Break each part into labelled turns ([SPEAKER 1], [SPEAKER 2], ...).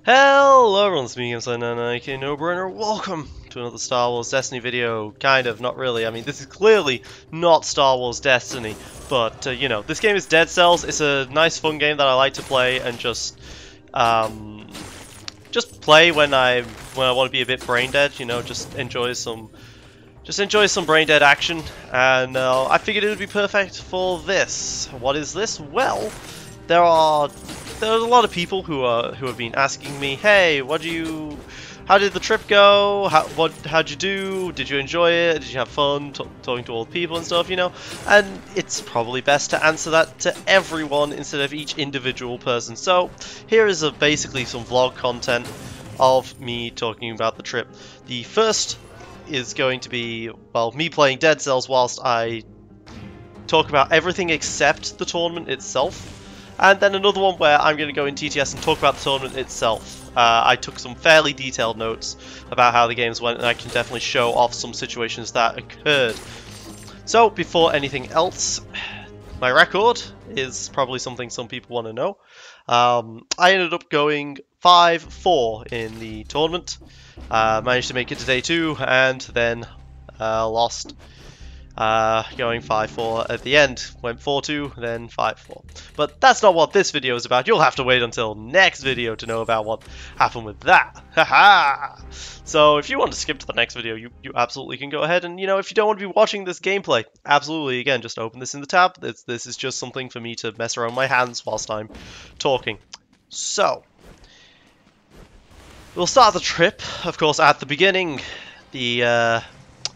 [SPEAKER 1] Hello everyone, it's me, aka No-Brainer. Welcome to another Star Wars Destiny video. Kind of, not really. I mean, this is clearly not Star Wars Destiny, but, you know, this game is Dead Cells. It's a nice, fun game that I like to play and just play when I want to be a bit brain dead, you know, just enjoy some brain dead action, and I figured it would be perfect for this. What is this? Well, there's a lot of people who have been asking me, hey, how did the trip go? How'd you do? Did you enjoy it? Did you have fun talking to old people and stuff, you know? And it's probably best to answer that to everyone instead of each individual person. So here is basically some vlog content of me talking about the trip. The first is going to be, well, me playing Dead Cells whilst I talk about everything except the tournament itself. And then another one where I'm going to go in TTS and talk about the tournament itself. I took some fairly detailed notes about how the games went, and I can definitely show off some situations that occurred. So, before anything else, my record is probably something some people want to know. I ended up going 5-4 in the tournament. Managed to make it to day 2, and then lost. Going 5-4 at the end. Went 4-2, then 5-4. But that's not what this video is about. You'll have to wait until next video to know about what happened with that. Haha! So if you want to skip to the next video, you absolutely can go ahead. And, you know, if you don't want to be watching this gameplay, absolutely, again, just open this in the tab. This is just something for me to mess around my hands whilst I'm talking. So, we'll start the trip, of course, at the beginning. The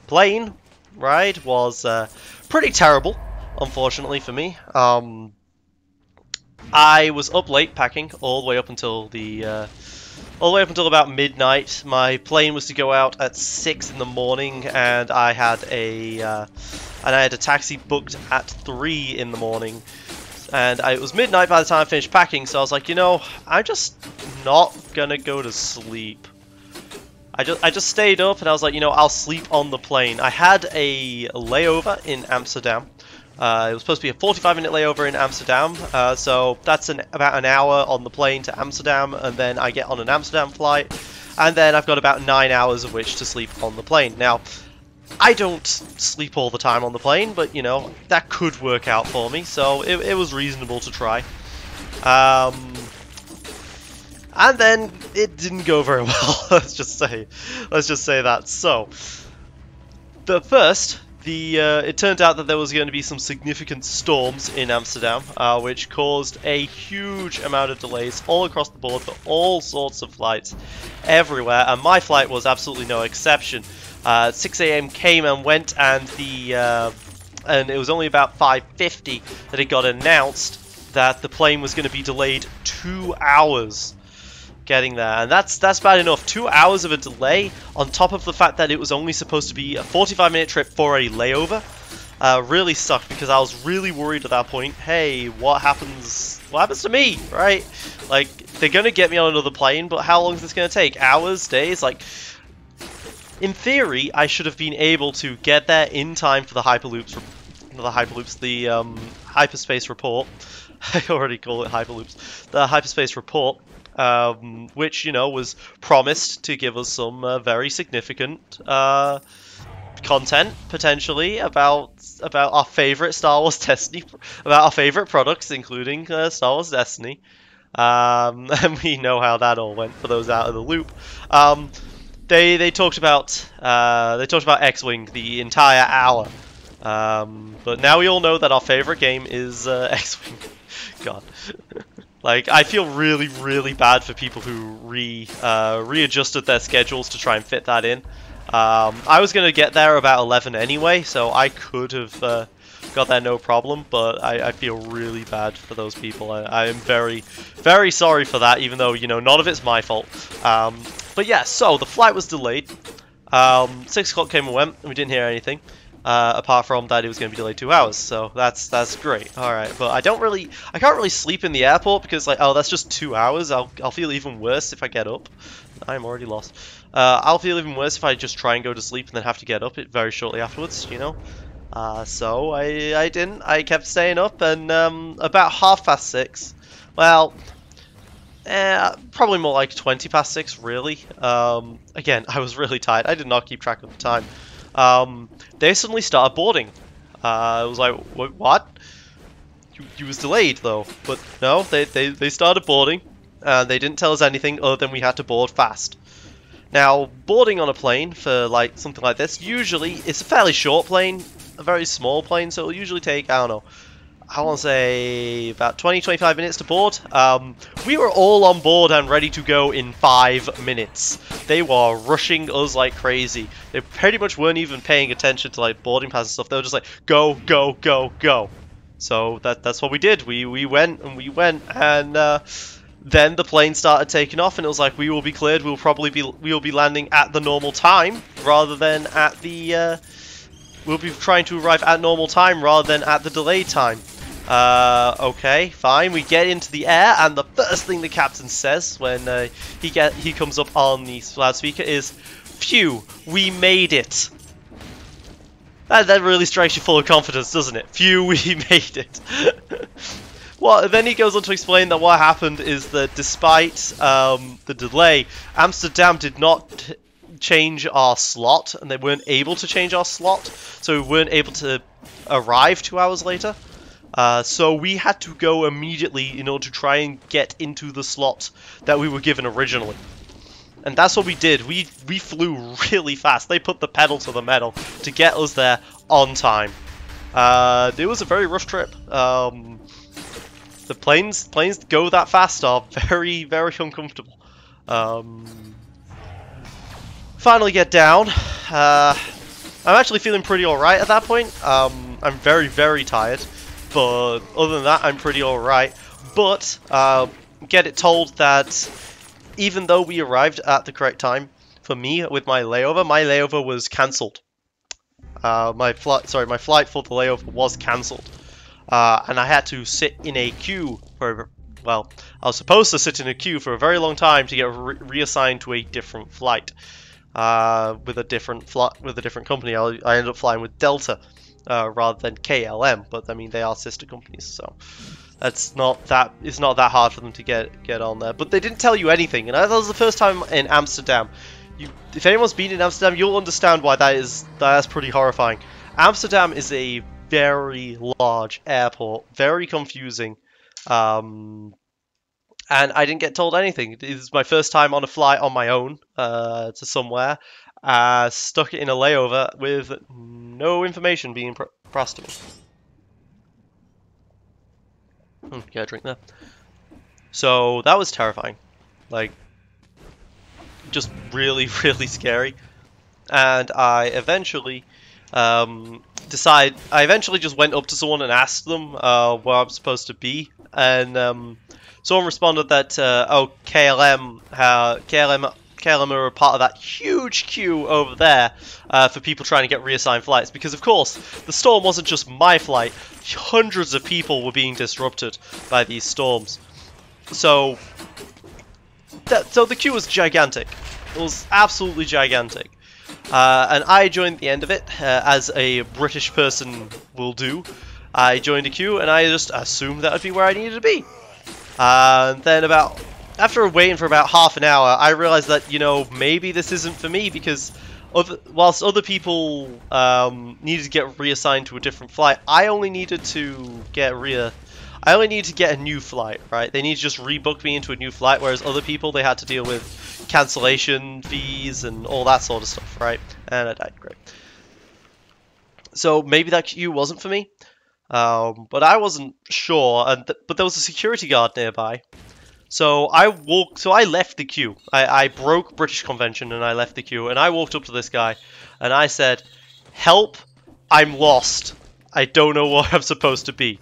[SPEAKER 1] plane ride was pretty terrible, unfortunately for me. I was up late packing all the way up until about midnight. My plane was to go out at 6 in the morning, and I had a taxi booked at 3 in the morning. And it was midnight by the time I finished packing, so I was like, you know, I'm just not gonna go to sleep. I just stayed up, and I was like, you know, I'll sleep on the plane. I had a layover in Amsterdam. It was supposed to be a 45-minute layover in Amsterdam, so that's about an hour on the plane to Amsterdam, and then I get on an Amsterdam flight, and then I've got about 9 hours of which to sleep on the plane. Now, I don't sleep all the time on the plane, but, you know, that could work out for me, so it was reasonable to try. And then it didn't go very well. Let's just say that. So, it turned out that there was going to be some significant storms in Amsterdam, which caused a huge amount of delays all across the board for all sorts of flights everywhere, and my flight was absolutely no exception. 6 AM came and went, and and it was only about 5:50 that it got announced that the plane was going to be delayed 2 hours. Getting there, and that's bad enough. 2 hours of a delay on top of the fact that it was only supposed to be a 45-minute trip for a layover really sucked, because I was really worried at that point. Hey, what happens to me, right? Like, they're gonna get me on another plane, but how long is this gonna take? Hours, days? Like, in theory, I should have been able to get there in time for the hyperloops, the hyperspace report. I already call it hyperloops. The hyperspace report. Which, you know, was promised to give us some very significant content, potentially, about our favorite Star Wars Destiny, about our favorite products, including Star Wars Destiny. And we know how that all went for those out of the loop. They talked about X-Wing the entire hour. But now we all know that our favorite game is X-Wing. God. Like, I feel really, really bad for people who readjusted their schedules to try and fit that in. I was going to get there about 11 anyway, so I could have got there no problem, but I feel really bad for those people. I am very, very sorry for that, even though, you know, none of it's my fault. But yeah, so the flight was delayed. 6 o'clock came and went, and we didn't hear anything. Apart from that, it was going to be delayed 2 hours, so that's great. All right, but I can't really sleep in the airport because, like, oh, that's just 2 hours. I'll feel even worse if I get up. I'm already lost. I'll feel even worse if I just try and go to sleep and then have to get up very shortly afterwards. You know. So I didn't. I kept staying up, and about 6:30. Well, Probably more like 20 past 6, really. Again, I was really tired. I did not keep track of the time. They suddenly started boarding. I was like, what? You was delayed, though. But no, they started boarding. They didn't tell us anything other than we had to board fast. Now, boarding on a plane for like something like this, usually it's a fairly short plane, a very small plane, so it'll usually take, I don't know, I want to say about 20-25 minutes to board. We were all on board and ready to go in 5 minutes. They were rushing us like crazy. They pretty much weren't even paying attention to like boarding passes and stuff. They were just like, go, go, go, go. So that's what we did. We went and we went, and then the plane started taking off, and it was like, we will be cleared. We will be landing at the normal time rather than at the. We'll be trying to arrive at normal time rather than at the delayed time. Okay, fine. We get into the air, and the first thing the captain says when he comes up on the loudspeaker is, "Phew, we made it." That really strikes you full of confidence, doesn't it? Phew, we made it. Well, then he goes on to explain that what happened is that despite the delay, Amsterdam did not change our slot, and they weren't able to change our slot, so we weren't able to arrive 2 hours later. So we had to go immediately in order to try and get into the slot that we were given originally. And that's what we did. We flew really fast. They put the pedal to the metal to get us there on time. It was a very rough trip. The planes go that fast are very, very uncomfortable. Finally get down. I'm actually feeling pretty alright at that point. I'm very, very tired. But other than that, I'm pretty alright. But get it told that even though we arrived at the correct time, for me, with my layover was cancelled. My flight for the layover was cancelled. And I had to sit in a queue for, well, I was supposed to sit in a queue for a very long time to get reassigned to a different flight. With a different company. I ended up flying with Delta rather than KLM, but I mean they are sister companies, so it's not that hard for them to get on there. But they didn't tell you anything, and that was the first time in Amsterdam. If anyone's been in Amsterdam, you'll understand why that's pretty horrifying. Amsterdam is a very large airport, very confusing. And I didn't get told anything. It was my first time on a flight on my own to somewhere. Stuck in a layover with no information being passed to me. Get a drink there. So that was terrifying. Like, just really, really scary. And I eventually just went up to someone and asked them where I'm supposed to be. And someone responded that, KLM are a part of that huge queue over there for people trying to get reassigned flights. Because, of course, the storm wasn't just my flight. Hundreds of people were being disrupted by these storms. So the queue was gigantic. It was absolutely gigantic. And I joined the end of it, as a British person will do. I joined a queue, and I just assumed that would be where I needed to be. And then after waiting for about half an hour, I realized that, you know, maybe this isn't for me, because whilst other people needed to get reassigned to a different flight, I only needed to get a new flight, right? They need to just rebook me into a new flight, whereas other people, they had to deal with cancellation fees and all that sort of stuff, right? And I died, great. So maybe that queue wasn't for me. But I wasn't sure, but there was a security guard nearby. So I left the queue. I broke British convention and I left the queue, and I walked up to this guy and I said, "Help, I'm lost. I don't know where I'm supposed to be."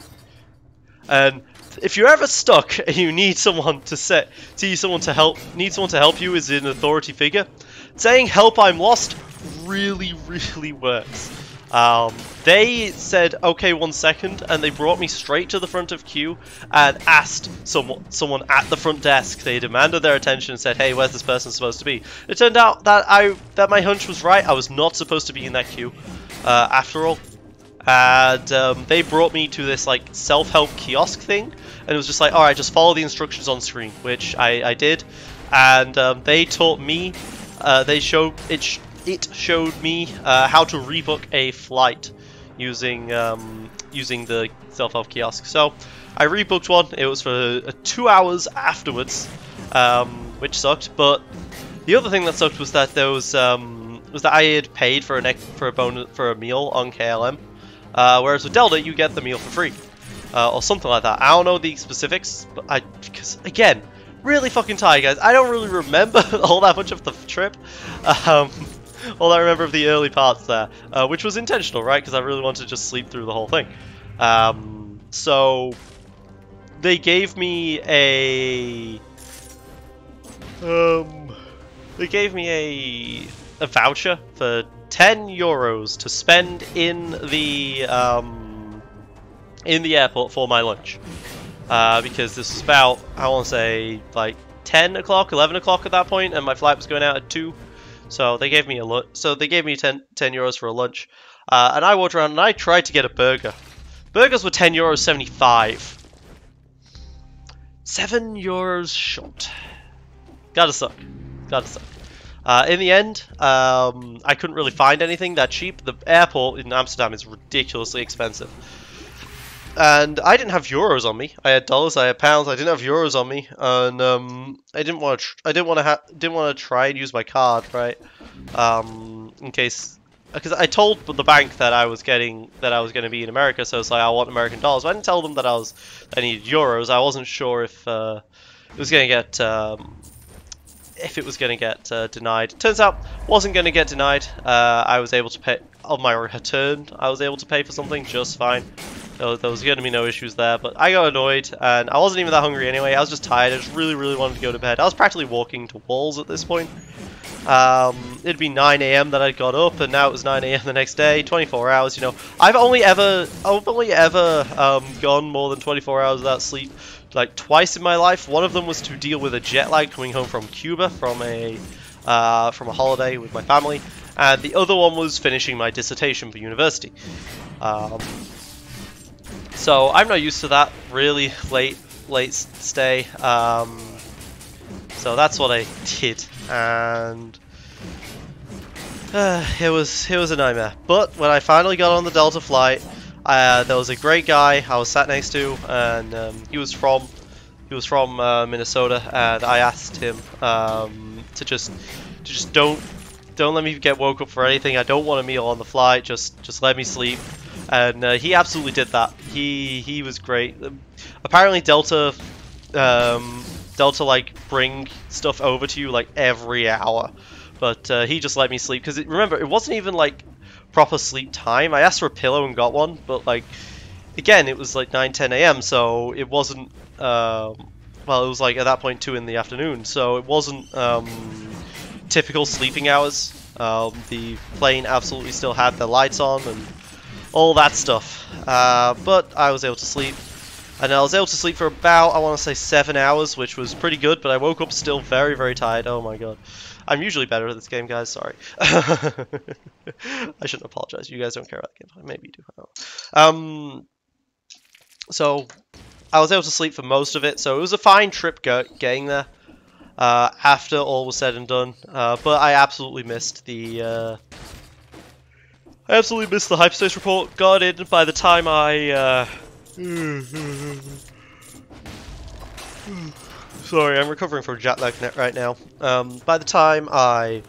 [SPEAKER 1] And if you're ever stuck and you need someone to help you as an authority figure, saying "Help, I'm lost" really, really works. They said, "Okay, 1 second," and they brought me straight to the front of queue and asked someone at the front desk. They demanded their attention and said, "Hey, where's this person supposed to be?" It turned out that my hunch was right. I was not supposed to be in that queue, after all. and they brought me to this like self-help kiosk thing, and it was just like, all right, just follow the instructions on screen, which I did, and they taught me, it showed me how to rebook a flight using using the self-help kiosk. So I rebooked one. It was for 2 hours afterwards, which sucked. But the other thing that sucked was that there was that I had paid for a meal on KLM, whereas with Delta you get the meal for free, or something like that. I don't know the specifics, but because again, really fucking tired, guys. I don't really remember all that much of the trip. All I remember of the early parts there, which was intentional, right? Because I really wanted to just sleep through the whole thing. So they gave me a voucher for 10 euros to spend in the airport for my lunch, because this was about, I want to say, like 10 o'clock, 11 o'clock at that point, and my flight was going out at 2. So they gave me 10 euros for a lunch, and I walked around and I tried to get a burger. Burgers were 10 euros 75. 7 euros short. Gotta suck. Gotta suck. In the end, I couldn't really find anything that cheap. The airport in Amsterdam is ridiculously expensive, and I didn't have euros on me. I had dollars, I had pounds. I didn't have euros on me, and I didn't want to try and use my card, right? In case, because I told the bank that I was going to be in America, so it's like I want American dollars. But I didn't tell them that I needed euros. I wasn't sure if it was going to get denied. Turns out wasn't going to get denied. I was able to pay on my return. I was able to pay for something just fine. There was going to be no issues there, but I got annoyed, and I wasn't even that hungry anyway. I was just tired. I just really, really wanted to go to bed. I was practically walking to walls at this point. It'd be 9 AM that I got up, and now it was 9 AM the next day. 24 hours, you know. I've only ever gone more than 24 hours without sleep, like twice in my life. One of them was to deal with a jet lag coming home from Cuba from a holiday with my family, and the other one was finishing my dissertation for university. So I'm not used to that really late stay. So that's what I did, and it was a nightmare. But when I finally got on the Delta flight, there was a great guy I was sat next to, and he was from Minnesota, and I asked him to just don't let me get woke up for anything. I don't want a meal on the flight. Just let me sleep. And he absolutely did that. He was great. Apparently Delta like bring stuff over to you like every hour, but he just let me sleep, because remember, it wasn't even like proper sleep time. I asked for a pillow and got one, but like again, it was like 9-10 AM, so it wasn't well, it was like at that point 2 in the afternoon, so it wasn't typical sleeping hours. The plane absolutely still had the lights on and all that stuff, but I was able to sleep, and I was able to sleep for about, I want to say, 7 hours, which was pretty good, but I woke up still very, very tired. Oh my god. I'm usually better at this game, guys, sorry. I shouldn't apologize, you guys don't care about the game, maybe you do. So, I was able to sleep for most of it, so it was a fine trip getting there, after all was said and done, but I absolutely missed the hyperspace report. Got in by the time I sorry, I'm recovering from jet lag right now. By the time I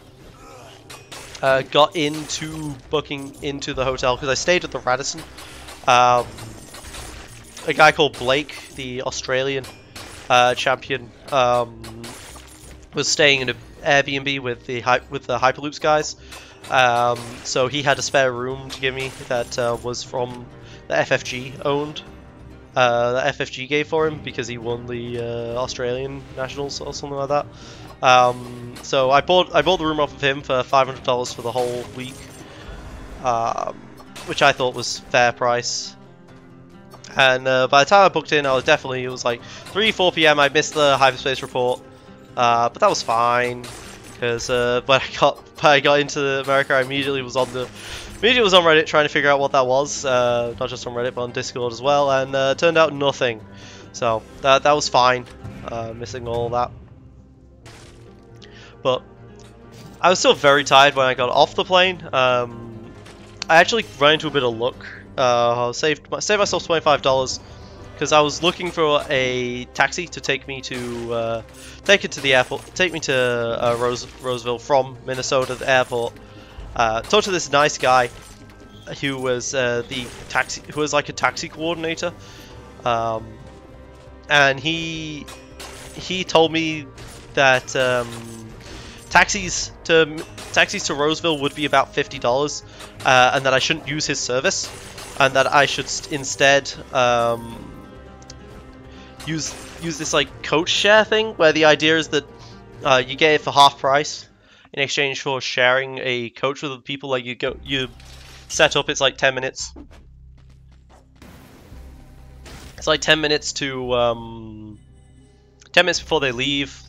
[SPEAKER 1] got into booking into the hotel, because I stayed at the Radisson, a guy called Blake, the Australian champion, was staying in an Airbnb with the Hyperloops guys. So he had a spare room to give me that was from the FFG owned. The FFG gave for him because he won the Australian Nationals or something like that. So I bought the room off of him for $500 for the whole week, which I thought was fair price. And by the time I booked in, it was like 3-4 PM. I missed the hyperspace report, but that was fine, because when I got into America, I immediately was on the Immediately was on Reddit trying to figure out what that was, not just on Reddit but on Discord as well, and turned out nothing. So that was fine, missing all that. But I was still very tired when I got off the plane. I actually ran into a bit of luck. Saved myself $25 because I was looking for a taxi to take me to it to the airport, take me to Roseville from Minnesota, the airport. Talked to this nice guy who was like a taxi coordinator, and he told me that taxis to Roseville would be about $50, and that I shouldn't use his service, and that I should instead use this like coach share thing, where the idea is that you get it for half price in exchange for sharing a coach with other people. Like you set up, it's like 10 minutes. It's like 10 minutes to 10 minutes before they leave,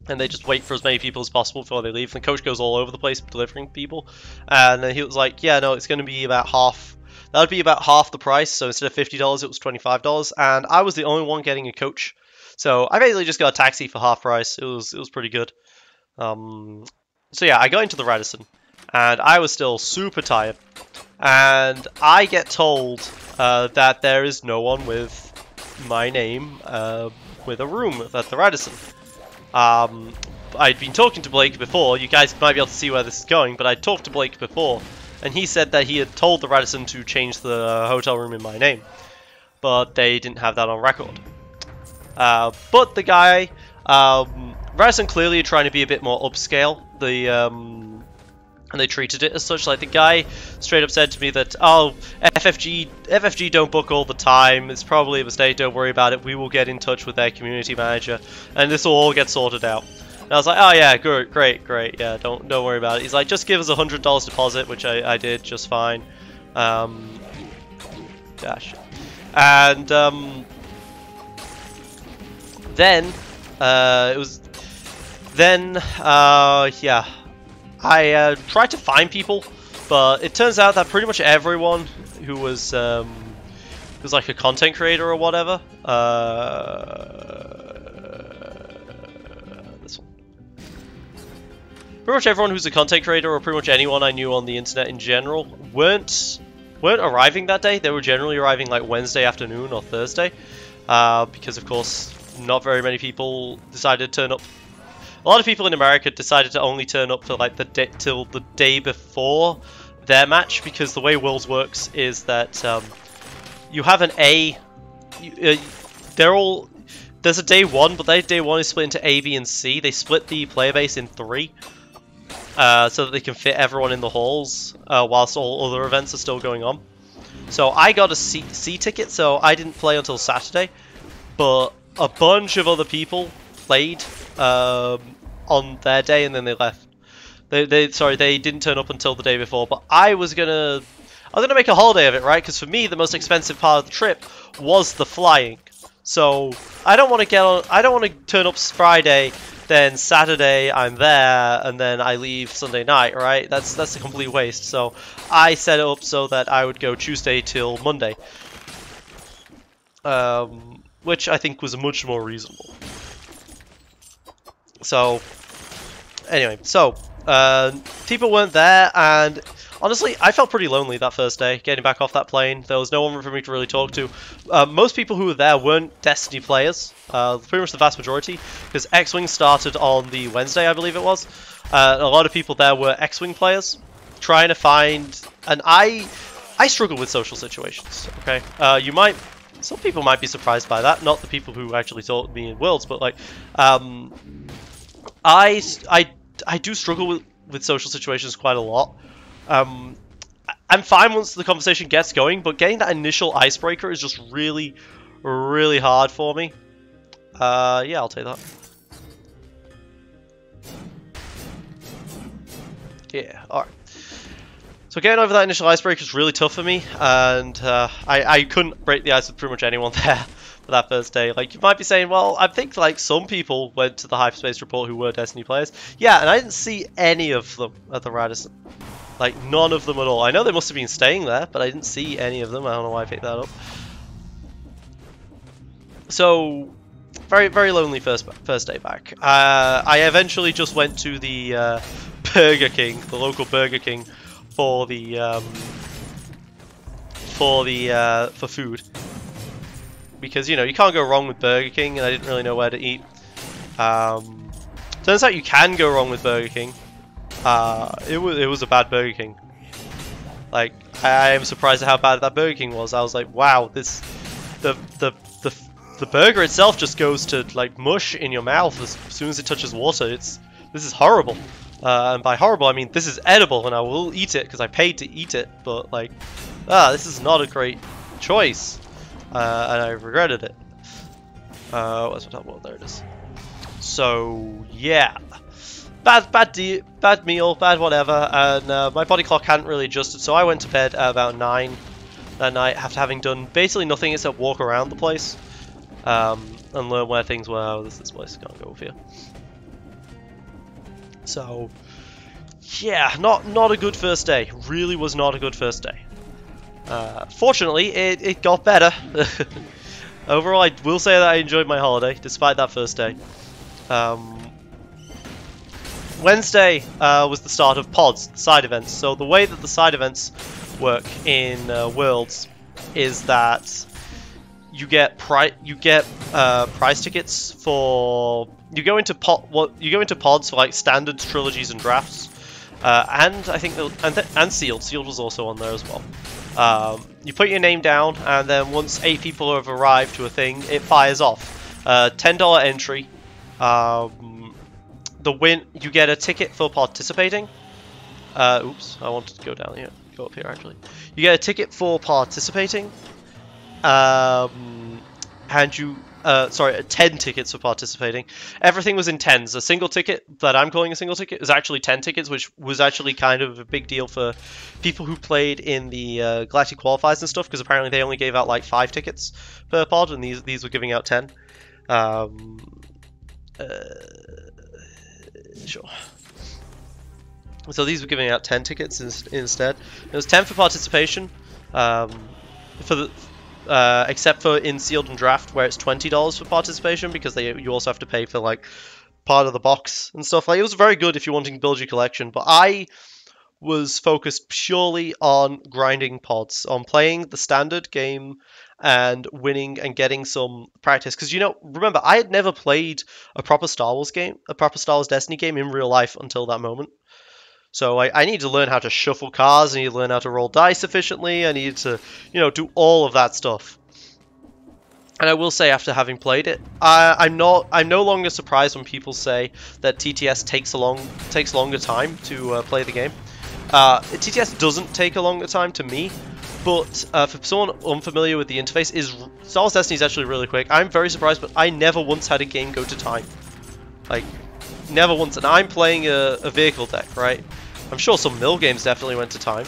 [SPEAKER 1] and they just wait for as many people as possible before they leave. And the coach goes all over the place delivering people, and he was like, yeah, no, it's going to be about half. That would be about half the price. So instead of $50, it was $25, and I was the only one getting a coach. So I basically just got a taxi for half price. It was pretty good. So yeah, I got into the Radisson, and I was still super tired, and I get told that there is no one with my name with a room at the Radisson. I'd been talking to Blake before. You guys might be able to see where this is going, but I talked to Blake before, and he said that he had told the Radisson to change the hotel room in my name, but they didn't have that on record. But the guy, Radisson clearly trying to be a bit more upscale. And they treated it as such. Like, the guy straight up said to me that, oh, FFG don't book all the time. It's probably a mistake. Don't worry about it. We will get in touch with their community manager, and this will all get sorted out. And I was like, oh yeah, great. Yeah, don't worry about it. He's like, just give us $100 deposit, which I did just fine. Dash. And then yeah. I tried to find people, but it turns out that pretty much everyone who was like a content creator or whatever, this one. Pretty much everyone who's a content creator, or pretty much anyone I knew on the internet in general, weren't arriving that day. They were generally arriving like Wednesday afternoon or Thursday, because of course not very many people decided to turn up. A lot of people in America decided to only turn up for like till the day before their match, because the way Worlds works is that you have an there's a day one, but that day one is split into A, B, and C. They split the player base in 3, so that they can fit everyone in the halls whilst all other events are still going on. So I got a C ticket, so I didn't play until Saturday, but a bunch of other people played on their day, and then they left. They didn't turn up until the day before. But I was gonna make a holiday of it, right? Because for me, the most expensive part of the trip was the flying. So I don't want to turn up Friday, then Saturday I'm there, and then I leave Sunday night, right? That's a complete waste. So I set it up so that I would go Tuesday till Monday, which I think was much more reasonable. So, anyway, people weren't there, and honestly, I felt pretty lonely that first day, getting back off that plane. There was no one for me to really talk to. Most people who were there weren't Destiny players, pretty much the vast majority, because X-Wing started on the Wednesday, I believe it was. A lot of people there were X-Wing players, trying to find, and I struggle with social situations, okay? Some people might be surprised by that, not the people who actually taught me in Worlds, but like, I do struggle with social situations quite a lot. I'm fine once the conversation gets going, but getting that initial icebreaker is just really, really hard for me. Yeah, I'll take that. Yeah, alright. So getting over that initial icebreaker is really tough for me, and I couldn't break the ice with pretty much anyone there for that first day. Like, you might be saying, well, I think like some people went to the Hyperspace Report who were Destiny players. Yeah, and I didn't see any of them at the Radisson. Like, none of them at all. I know they must have been staying there, but I didn't see any of them. I don't know why I picked that up. So, very, very lonely first day back. I eventually just went to the Burger King, the local Burger King, for food. Because, you know, you can't go wrong with Burger King, and I didn't really know where to eat. Turns out you can go wrong with Burger King. It was a bad Burger King. Like, I am surprised at how bad that Burger King was. I was like, wow, the burger itself just goes to like mush in your mouth as soon as it touches water. This is horrible. And by horrible, I mean this is edible, and I will eat it because I paid to eat it. But like, this is not a great choice, and I regretted it. What's my top? Well, there it is. So yeah, bad meal, bad whatever, and my body clock hadn't really adjusted, so I went to bed at about 9 that night after having done basically nothing except walk around the place. And learn where things were. Oh, this place, can't go over here. So, yeah, not a good first day. Really was not a good first day. Fortunately, it got better. Overall, I will say that I enjoyed my holiday, despite that first day. Wednesday was the start of pods, side events. So the way that the side events work in Worlds is that you get prize tickets for you go into pods for like standards, trilogies, and drafts, and I think and sealed. Sealed was also on there as well. You put your name down, and then once 8 people have arrived to a thing, it fires off. $10 entry. You get a ticket for participating. Oops, I wanted to go down here. Go up here actually. You get a ticket for participating. And you, 10 tickets for participating. Everything was in 10s. A single ticket that I'm calling a single ticket is actually 10 tickets, which was actually kind of a big deal for people who played in the Galactic Qualifiers and stuff, because apparently they only gave out like 5 tickets per pod, and these were giving out 10. Sure. So these were giving out 10 tickets instead. It was 10 for participation. Except for in sealed and draft, where it's $20 for participation, because you also have to pay for like part of the box and stuff. Like, it was very good if you're wanting to build your collection, but I was focused purely on grinding pods, on playing the standard game and winning and getting some practice. Because, you know, remember, I had never played a proper Star Wars game, a proper Star Wars Destiny game in real life until that moment. So I need to learn how to shuffle cards, I need to learn how to roll dice efficiently, I need to, you know, do all of that stuff. And I will say, after having played it, I'm no longer surprised when people say that TTS takes longer time to play the game. TTS doesn't take a longer time to me, but for someone unfamiliar with the interface, Star Wars Destiny is actually really quick. I'm very surprised, but I never once had a game go to time. Like, never once. And I'm playing a vehicle deck, right? I'm sure some mill games definitely went to time,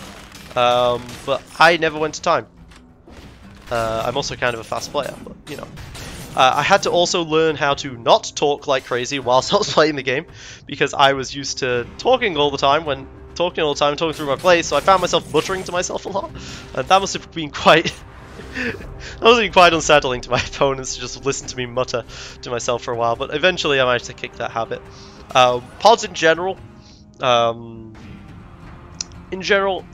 [SPEAKER 1] but I never went to time. I'm also kind of a fast player, but you know. I had to also learn how to not talk like crazy whilst I was playing the game, because I was used to talking all the time, talking through my plays, so I found myself muttering to myself a lot, and that must have been quite unsettling to my opponents to just listen to me mutter to myself for a while, but eventually I managed to kick that habit. Pods in general,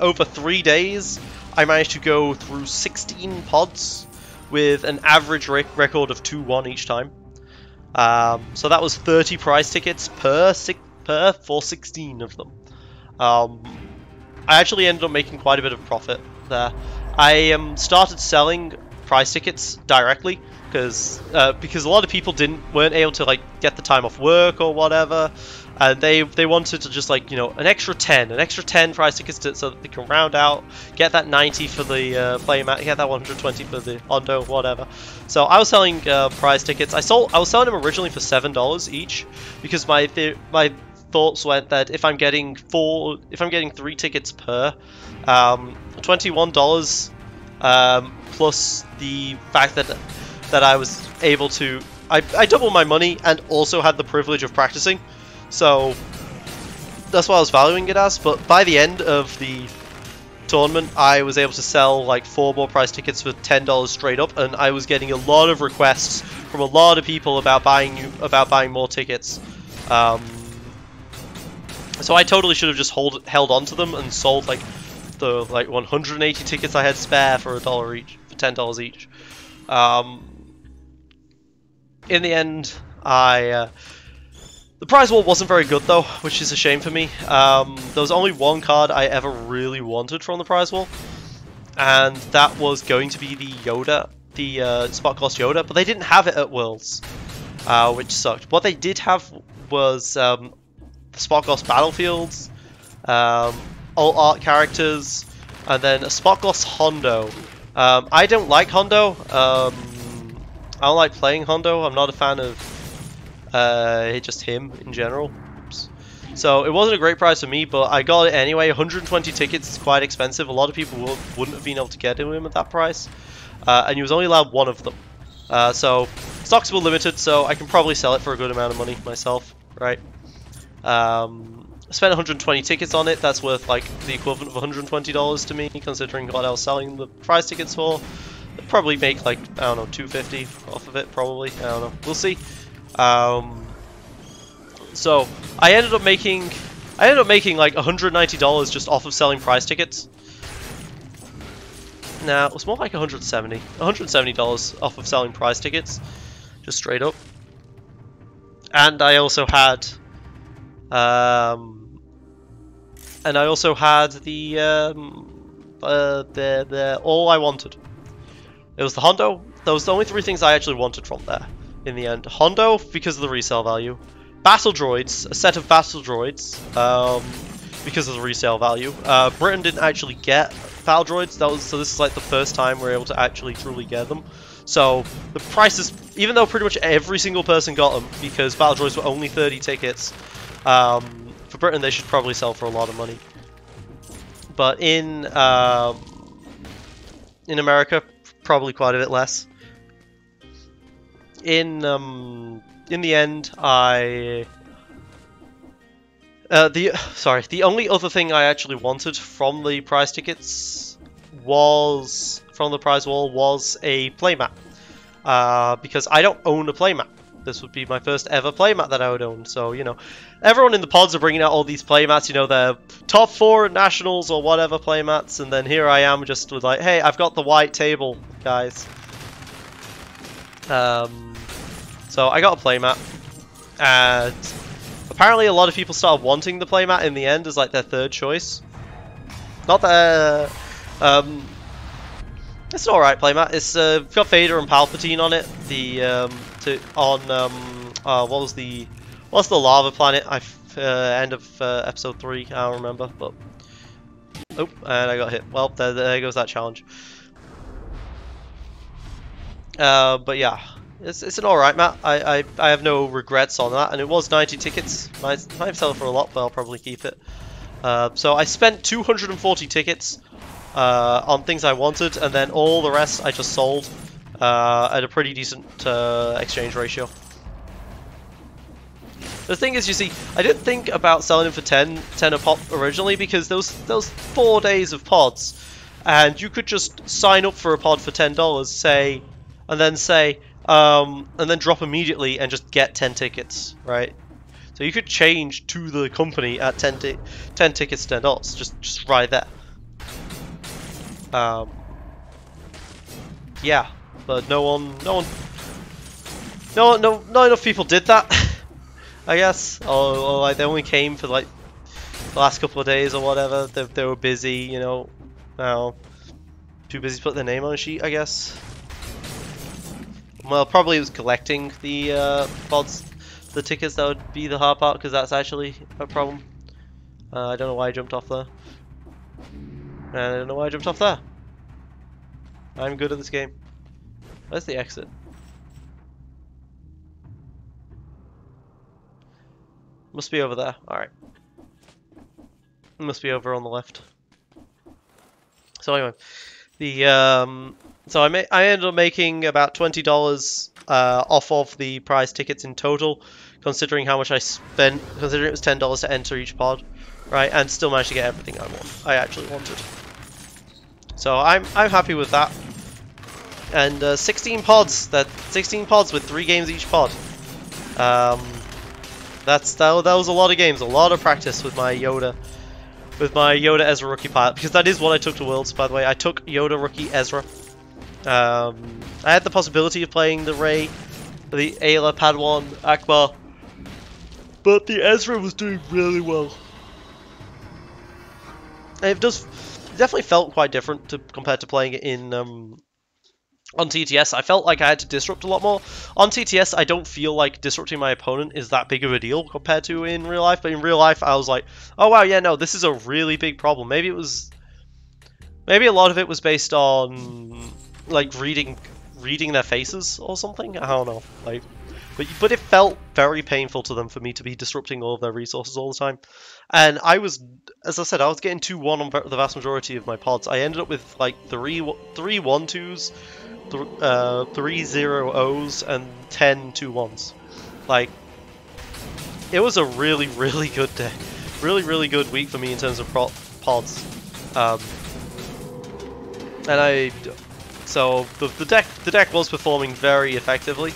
[SPEAKER 1] over 3 days, I managed to go through 16 pods with an average record of 2-1 each time. So that was 30 prize tickets for 16 of them. I actually ended up making quite a bit of profit there. I started selling prize tickets directly because a lot of people weren't able to like get the time off work or whatever, and they wanted to just like, you know, an extra 10 prize tickets so that they can round out, get that 90 for the play mat, get that 120 for the Hondo, whatever. So I was selling prize tickets. I was selling them originally for $7 each, because my thoughts went that if I'm getting 3 tickets per, $21 plus the fact that I was able to, I doubled my money and also had the privilege of practicing. So that's what I was valuing it as. But by the end of the tournament, I was able to sell like 4 more prize tickets for $10 straight up, and I was getting a lot of requests from a lot of people about buying more tickets. So I totally should have just held on to them and sold like the 180 tickets I had spare for $1 each, for $10 each. In the end, the prize wall wasn't very good though, which is a shame for me. There was only one card I ever really wanted from the prize wall, and that was going to be the Yoda, the Spot Gloss Yoda, but they didn't have it at Worlds, which sucked. What they did have was the Spot Gloss Battlefields, alt art characters, and then a Spot Gloss Hondo. I don't like Hondo. I don't like playing Hondo. I'm not a fan of just him in general. Oops. So it wasn't a great price for me, but I got it anyway. 120 tickets is quite expensive. A lot of people wouldn't have been able to get him at that price, and you was only allowed 1 of them. So stocks were limited, so I can probably sell it for a good amount of money myself, right? I spent 120 tickets on it. That's worth like the equivalent of $120 to me, considering what I was selling the prize tickets for. I'd probably make like, I don't know, $250 off of it, probably. I don't know. We'll see. So I ended up making like $190 just off of selling prize tickets. Nah, it was more like $170 off of selling prize tickets, just straight up. And I also had the all I wanted. It was the Hondo. Those were the only 3 things I actually wanted from there in the end. Hondo, because of the resale value. Battle droids, a set of battle droids, because of the resale value. Britain didn't actually get battle droids. So this is like the first time we're able to actually truly get them. So the prices, even though pretty much every single person got them, because battle droids were only 30 tickets, for Britain they should probably sell for a lot of money. But in America, probably quite a bit less. In the end, the only other thing I actually wanted from the prize tickets was, from the prize wall, was a playmat. Because I don't own a playmat. This would be my first ever playmat that I would own. So, you know, everyone in the pods are bringing out all these playmats, you know, their top 4 at nationals or whatever playmats, and then here I am just with like, hey, I've got the white table, guys. So I got a playmat, and apparently a lot of people started wanting the playmat in the end as like their 3rd choice. Not that it's an alright playmat. It's got Vader and Palpatine on it. What's the lava planet? End of episode 3. I don't remember, but oh, and I got hit. Well, there goes that challenge. But yeah. It's an alright map. I have no regrets on that, and it was 90 tickets. Might sell it for a lot, but I'll probably keep it. So I spent 240 tickets on things I wanted, and then all the rest I just sold at a pretty decent exchange ratio. The thing is, you see, I didn't think about selling them for 10 a pop originally, because those 4 days of pods, and you could just sign up for a pod for $10, say, and then drop immediately and just get 10 tickets, right? So you could change to the company at 10 tickets, $10, just right there. Yeah, but not enough people did that. I guess, or like they only came for like the last couple of days or whatever. They were busy, you know, too busy to put their name on a sheet, I guess. Well, probably it was collecting the pods, the tickets that would be the hard part, because that's actually a problem. I don't know why I jumped off there. And I don't know why I jumped off there. I'm good at this game. Where's the exit? Must be over there. Alright. It must be over on the left. So anyway, the so I ended up making about $20 off of the prize tickets in total, considering how much I spent, considering it was $10 to enter each pod, right, and still managed to get everything I actually wanted. So I'm happy with that. And 16 pods. That 16 pods with 3 games each pod. That was a lot of games, a lot of practice with my Yoda. With my Yoda Ezra rookie pilot, because that is what I took to Worlds, by the way. I took Yoda rookie Ezra. I had the possibility of playing the Rey, the Ayla, Padawan, Akbar, but the Ezra was doing really well. And it definitely felt quite different compared to playing it in on TTS. I felt like I had to disrupt a lot more. On TTS, I don't feel like disrupting my opponent is that big of a deal compared to in real life. But in real life, I was like, oh wow, yeah, no, this is a really big problem. Maybe a lot of it was based on like reading their faces or something. I don't know. Like, but it felt very painful to them for me to be disrupting all of their resources all the time. And I was, as I said, I was getting 2-1 on the vast majority of my pods. I ended up with like 3 1-2s. 3 0-0s and 10 2-1s. Like, it was a really, really good day. Really, really good week for me in terms of pods. So the deck was performing very effectively,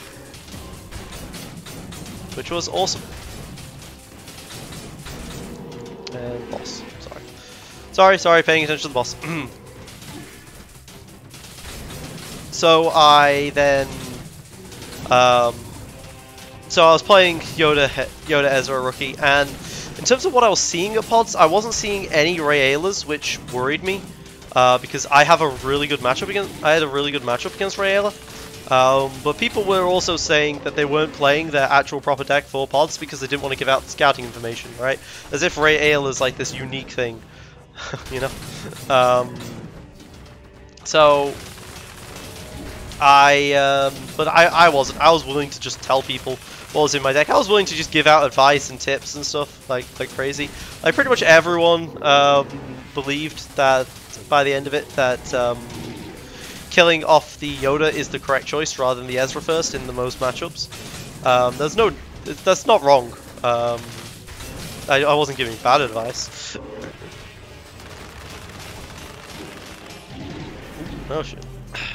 [SPEAKER 1] which was awesome. And boss, sorry, paying attention to the boss. So I then, so I was playing Yoda Ezra rookie, and in terms of what I was seeing at pods, I wasn't seeing any Rey Aylas, which worried me, because I had a really good matchup against Rey Ayla. But people were also saying that they weren't playing their actual proper deck for pods because they didn't want to give out scouting information, right? As if Rey Ayla is like this unique thing, you know. So. But I wasn't. I was willing to just tell people what was in my deck. I was willing to just give out advice and tips and stuff like crazy. Like pretty much everyone believed that by the end of it that killing off the Yoda is the correct choice rather than the Ezra first in the most matchups. That's not wrong. I wasn't giving bad advice. Oh shit.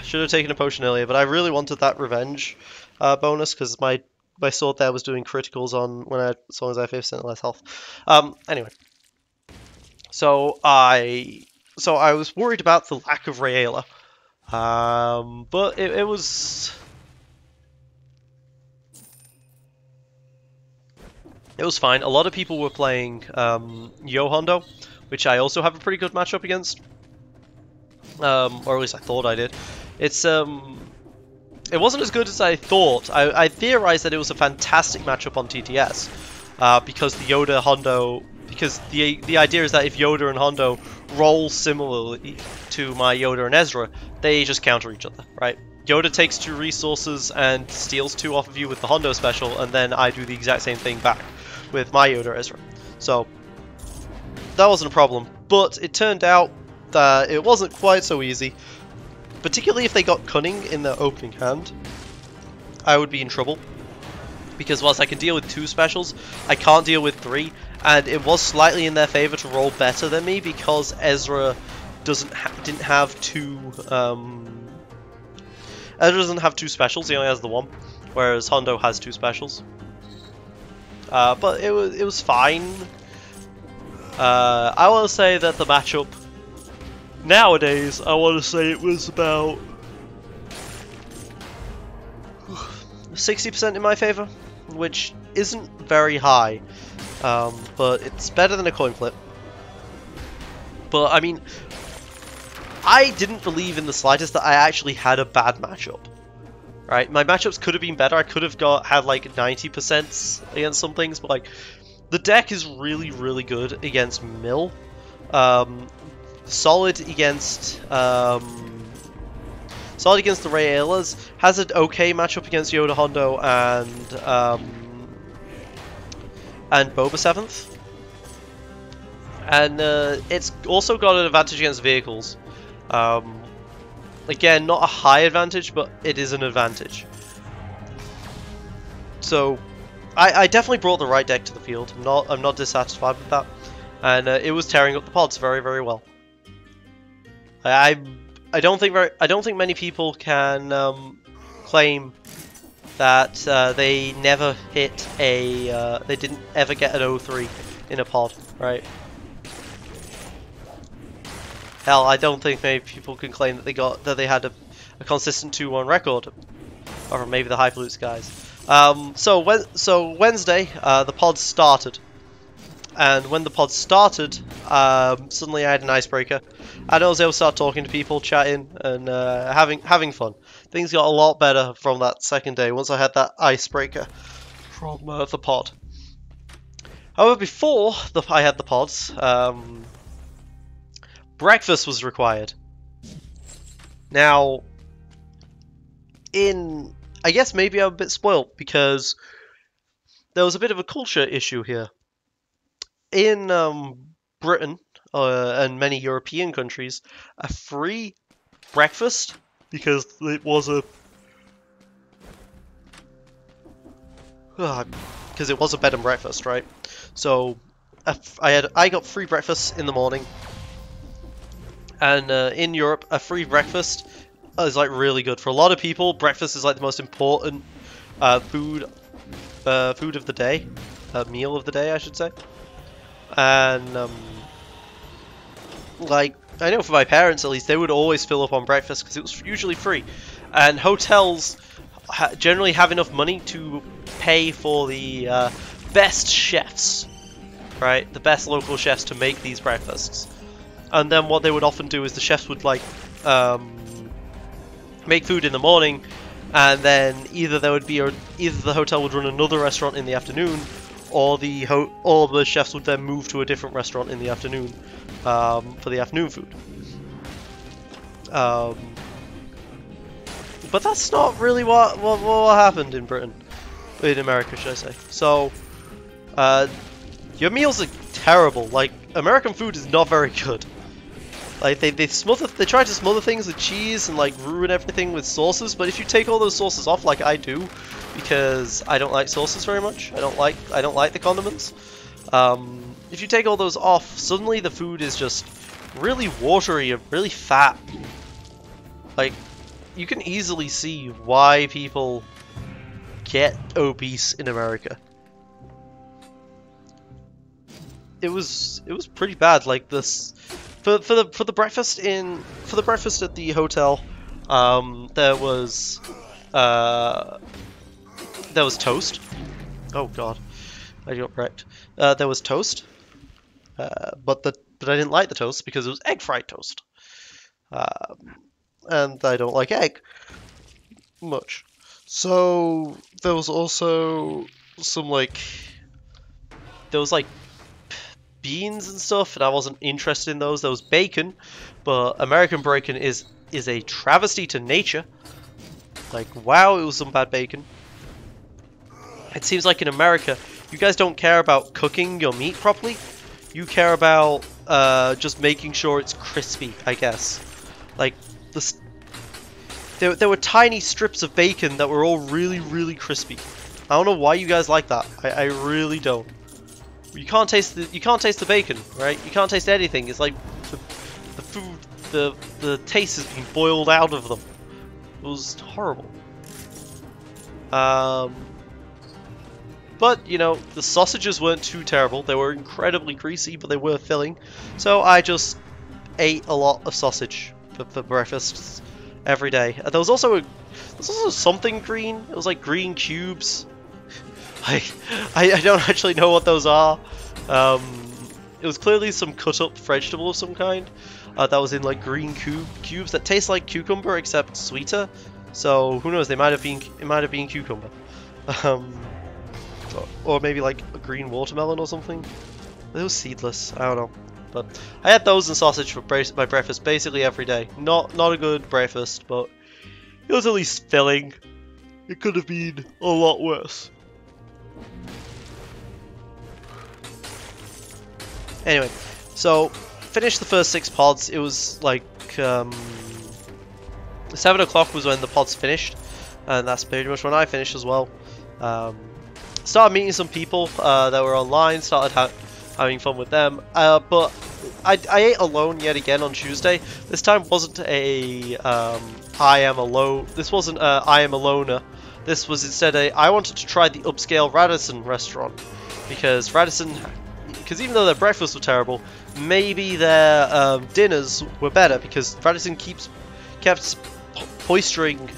[SPEAKER 1] Should have taken a potion earlier, but I really wanted that revenge bonus because my sword there was doing criticals on as long as I had 50% less health. Anyway, so I was worried about the lack of Rey Ayla, but it was fine. A lot of people were playing Yo Hondo, which I also have a pretty good matchup against. Or at least I thought I did. It wasn't as good as I thought. I theorized that it was a fantastic matchup on TTS because the Yoda Hondo. Because the idea is that if Yoda and Hondo roll similarly to my Yoda and Ezra, they just counter each other, right? Yoda takes 2 resources and steals 2 off of you with the Hondo special, and then I do the exact same thing back with my Yoda Ezra. So that wasn't a problem, but it turned out that it wasn't quite so easy. Particularly if they got Cunning in their opening hand, I would be in trouble. Because whilst I can deal with 2 specials, I can't deal with 3. And it was slightly in their favor to roll better than me because Ezra didn't have 2. Ezra doesn't have 2 specials. He only has the 1, whereas Hondo has 2 specials. But it was fine. I want to say that the matchup. Nowadays, I want to say it was about 60% in my favor, which isn't very high, but it's better than a coin flip. But I mean, I didn't believe in the slightest that I actually had a bad matchup. Right, my matchups could have been better. I could have had like 90% against some things, but like the deck is really, really good against Mill. Solid against the Rey Aylas, has an okay matchup against Yoda Hondo and Boba 7th, and it's also got an advantage against vehicles. Again, not a high advantage, but it is an advantage. So I definitely brought the right deck to the field. I'm not dissatisfied with that, and it was tearing up the pods very, very well. I don't think many people can claim that they never hit a they didn't ever get an 0-3 in a pod, right? Hell, I don't think many people can claim that they had a consistent 2-1 record, or maybe the Hyperloops guys. So Wednesday, the pods started, and when the pods started, suddenly I had an icebreaker, and I was able to start talking to people, chatting, and having fun. Things got a lot better from that second day once I had that icebreaker from the pod. However, before I had the pods, breakfast was required. Now, I guess maybe I'm a bit spoiled because there was a bit of a culture issue here. In Britain and many European countries, a free breakfast, because it was a bed and breakfast, right? So I got free breakfast in the morning, and in Europe, a free breakfast is like really good for a lot of people. Breakfast is like the most important food of the day, meal of the day, I should say. And like, I know for my parents at least, they would always fill up on breakfast because it was usually free, and hotels generally have enough money to pay for the best chefs, right? The best local chefs to make these breakfasts. And then what they would often do is the chefs would like make food in the morning, and then either the hotel would run another restaurant in the afternoon, or the chefs would then move to a different restaurant in the afternoon for the afternoon food. But that's not really what happened in Britain, in America, should I say? So, your meals are terrible. Like, American food is not very good. Like, they try to smother things with cheese and like ruin everything with sauces. But if you take all those sauces off, like I do, because I don't like sauces very much. I don't like the condiments. If you take all those off, suddenly the food is just really watery and really fat. Like, you can easily see why people get obese in America. It was pretty bad. Like this, for the breakfast at the hotel, there was toast. Oh god, I got wrecked. There was toast, but I didn't like the toast because it was egg fried toast, and I don't like egg much. So there was also some there was beans and stuff, and I wasn't interested in those. There was bacon, but American bacon is a travesty to nature. Like, wow, it was some bad bacon. It seems like in America, you guys don't care about cooking your meat properly. You care about just making sure it's crispy, I guess. Like, there were tiny strips of bacon that were all really, really crispy. I don't know why you guys like that. I really don't. You can't taste the bacon, right? You can't taste anything. It's like the food, the taste has been boiled out of them. It was horrible. But, you know, the sausages weren't too terrible. They were incredibly greasy, but they were filling. So I just ate a lot of sausage for breakfast every day. There was also something green. It was like green cubes. I don't actually know what those are. It was clearly some cut up vegetable of some kind that was in like green cubes that taste like cucumber except sweeter. So who knows? It might have been cucumber, or maybe like a green watermelon or something. It was seedless. I don't know. But I had those and sausage for my breakfast basically every day. Not a good breakfast, but it was at least filling. It could have been a lot worse. Anyway, so finished the first 6 pods. It was like 7 o'clock was when the pods finished, and that's pretty much when I finished as well. started meeting some people that were online, started having fun with them, but I ate alone yet again on Tuesday. This time wasn't a I am alone. This wasn't a I am a loner. This was instead I wanted to try the upscale Radisson restaurant because even though their breakfasts were terrible, maybe their dinners were better because Radisson kept posturing,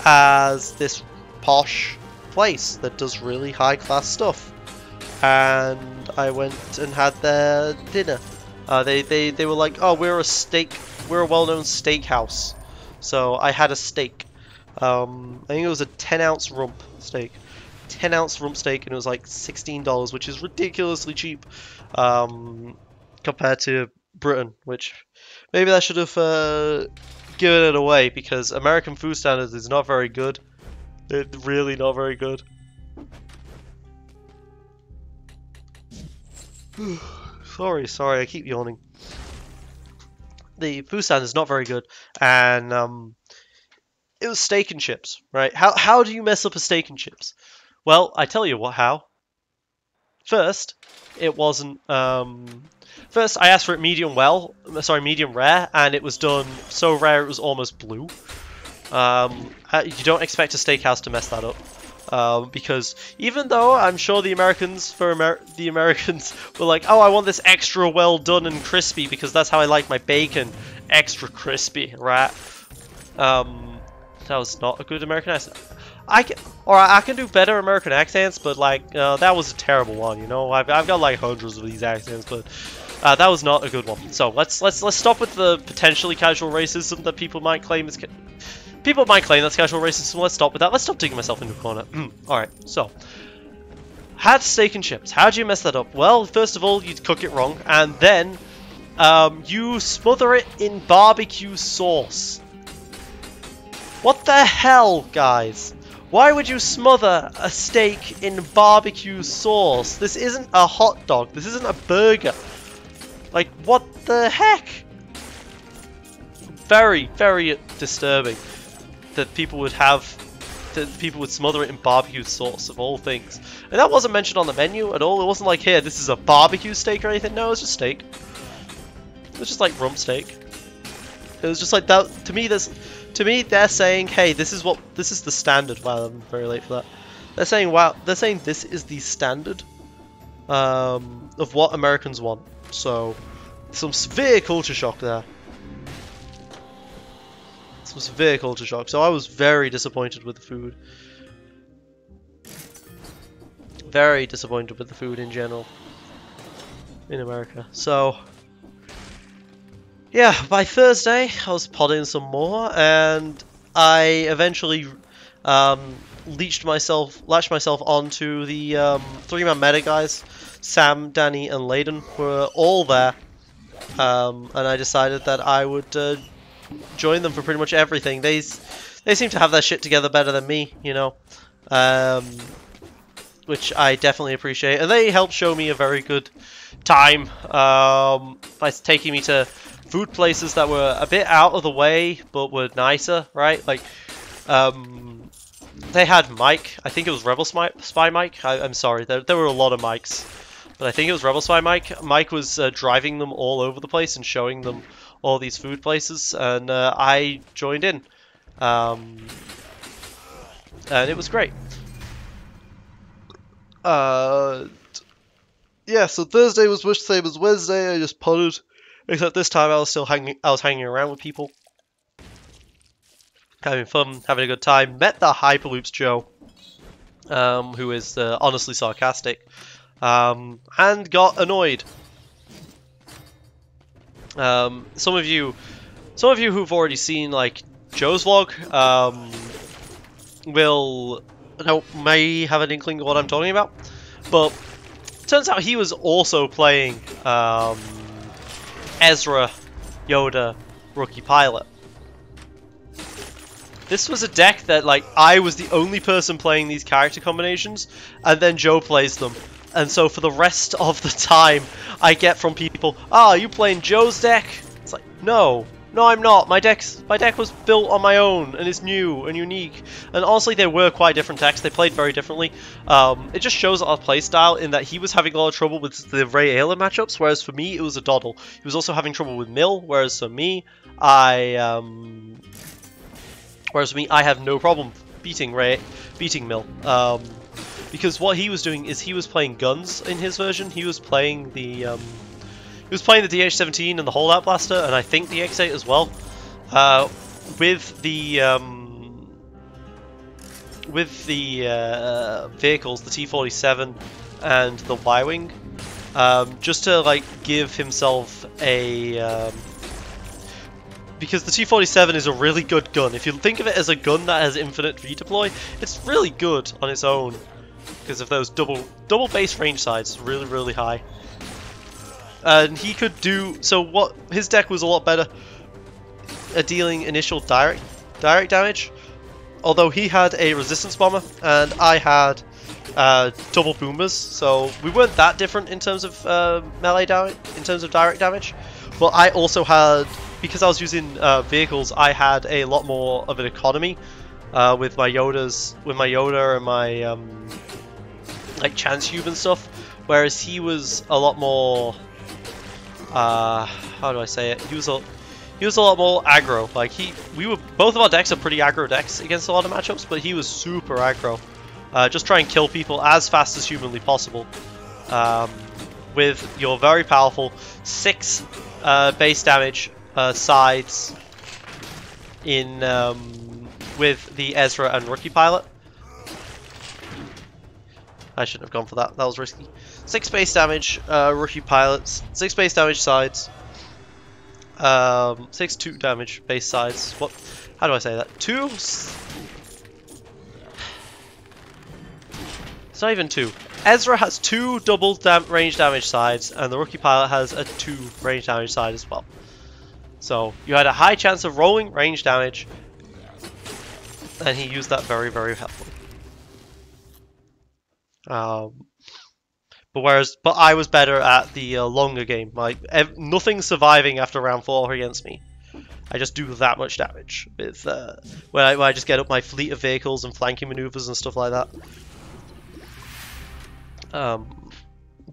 [SPEAKER 1] as this posh place that does really high class stuff. And I went and had their dinner. They were like, oh, we're a well-known steakhouse. So I had a steak. I think it was a 10-ounce rump steak. 10-ounce rump steak, and it was like $16, which is ridiculously cheap compared to Britain, which maybe I should have given it away because American food standards is not very good. It's really not very good. Sorry, I keep yawning. The food standard is not very good, and it was steak and chips, right? How do you mess up a steak and chips? Well, I tell you how. First, it wasn't. First, I asked for it medium rare, and it was done so rare it was almost blue. You don't expect a steakhouse to mess that up. Because even though I'm sure the Americans were like, oh, I want this extra well done and crispy because that's how I like my bacon, extra crispy, right? That was not a good American accent. I can do better American accents, but like that was a terrible one. You know, I've got like hundreds of these accents, but that was not a good one. So let's stop with the potentially casual racism that people might claim is. People might claim that's casual racism. Let's stop with that. Let's stop digging myself into a corner. Alright, so. Had steak and chips. How'd you mess that up? Well, first of all, you'd cook it wrong. And then, you smother it in barbecue sauce. What the hell, guys? Why would you smother a steak in barbecue sauce? This isn't a hot dog. This isn't a burger. Like, what the heck? Very, very disturbing. That people would smother it in barbecue sauce of all things. And that wasn't mentioned on the menu at all. It wasn't like, here, this is a barbecue steak or anything. No, it was just steak. It was just like rump steak. It was just like that. To me, they're saying, hey, this is the standard. Wow, I'm very late for that. They're saying this is the standard of what Americans want. So, some severe culture shock there. Some severe culture shock. So I was very disappointed with the food. Very disappointed with the food in general in America. So yeah, by Thursday I was podding some more, and I eventually latched myself onto the three-man meta guys. Sam, Danny, and Layden were all there, and I decided that I would join them for pretty much everything. They seem to have their shit together better than me, you know, which I definitely appreciate. And they helped show me a very good time by taking me to food places that were a bit out of the way but were nicer, right? Like, they had Mike. I think it was Rebel Spy Mike. I'm sorry, there were a lot of Mikes, but I think it was Rebel Spy Mike. Mike was driving them all over the place and showing them all these food places, and I joined in, and it was great. Yeah, so Thursday was much the same as Wednesday. I just potted, except this time I was hanging around with people, having fun, having a good time. Met the Hyperloops Joe, who is honestly sarcastic, and got annoyed. Some of you who've already seen like Joe's vlog may have an inkling of what I'm talking about, but it turns out he was also playing Ezra Yoda Rookie Pilot. This was a deck that like I was the only person playing these character combinations, and then Joe plays them. And so for the rest of the time, I get from people, "Ah, are you playing Joe's deck?" It's like, no, No, I'm not. My deck was built on my own and is new and unique. And honestly, they were quite different decks. They played very differently. It just shows our playstyle in that he was having a lot of trouble with the Ray Ayla matchups, whereas for me, it was a Doddle. He was also having trouble with Mill, whereas for me, I have no problem beating Mill. Because what he was doing is he was playing guns in his version. He was playing the DH-17 and the Holdout Blaster, and I think the X8 as well. With the vehicles, the T-47 and the Y-Wing, just to like give himself a because the T-47 is a really good gun. If you think of it as a gun that has infinite redeploy, it's really good on its own because of those double base range sides, really high. And he could do so. What his deck was a lot better at dealing initial direct damage. Although he had a resistance bomber and I had double boomers, so we weren't that different in terms of melee damage, in terms of direct damage. But I also had, because I was using vehicles, I had a lot more of an economy with my Yoda and my like Chance Cube and stuff. Whereas he was a lot more. How do I say it? He was a lot more aggro. Like both of our decks are pretty aggro decks against a lot of matchups, but he was super aggro. Just try and kill people as fast as humanly possible. With your very powerful 6 base damage sides in with the Ezra and Rookie Pilot. I shouldn't have gone for that. That was risky. 6 base damage, Rookie Pilots. 6 base damage sides. 6 2 damage base sides. What? How do I say that? 2. It's not even 2. Ezra has 2 double range damage sides, and the Rookie Pilot has a 2 range damage side as well. So you had a high chance of rolling range damage, and he used that very helpfully. But I was better at the longer game. Like nothing surviving after round 4 against me. I just do that much damage with when I just get up my fleet of vehicles and flanking maneuvers and stuff like that.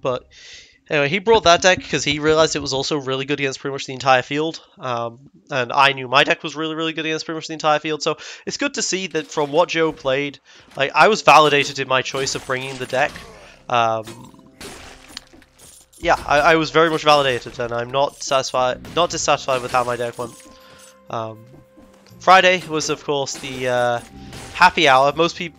[SPEAKER 1] But anyway, he brought that deck because he realized it was also really good against pretty much the entire field. And I knew my deck was really good against pretty much the entire field. So it's good to see that from what Joe played, like I was validated in my choice of bringing the deck. Yeah, I was very much validated, and I'm not dissatisfied with how my deck went. Friday was, of course, the happy hour. Most people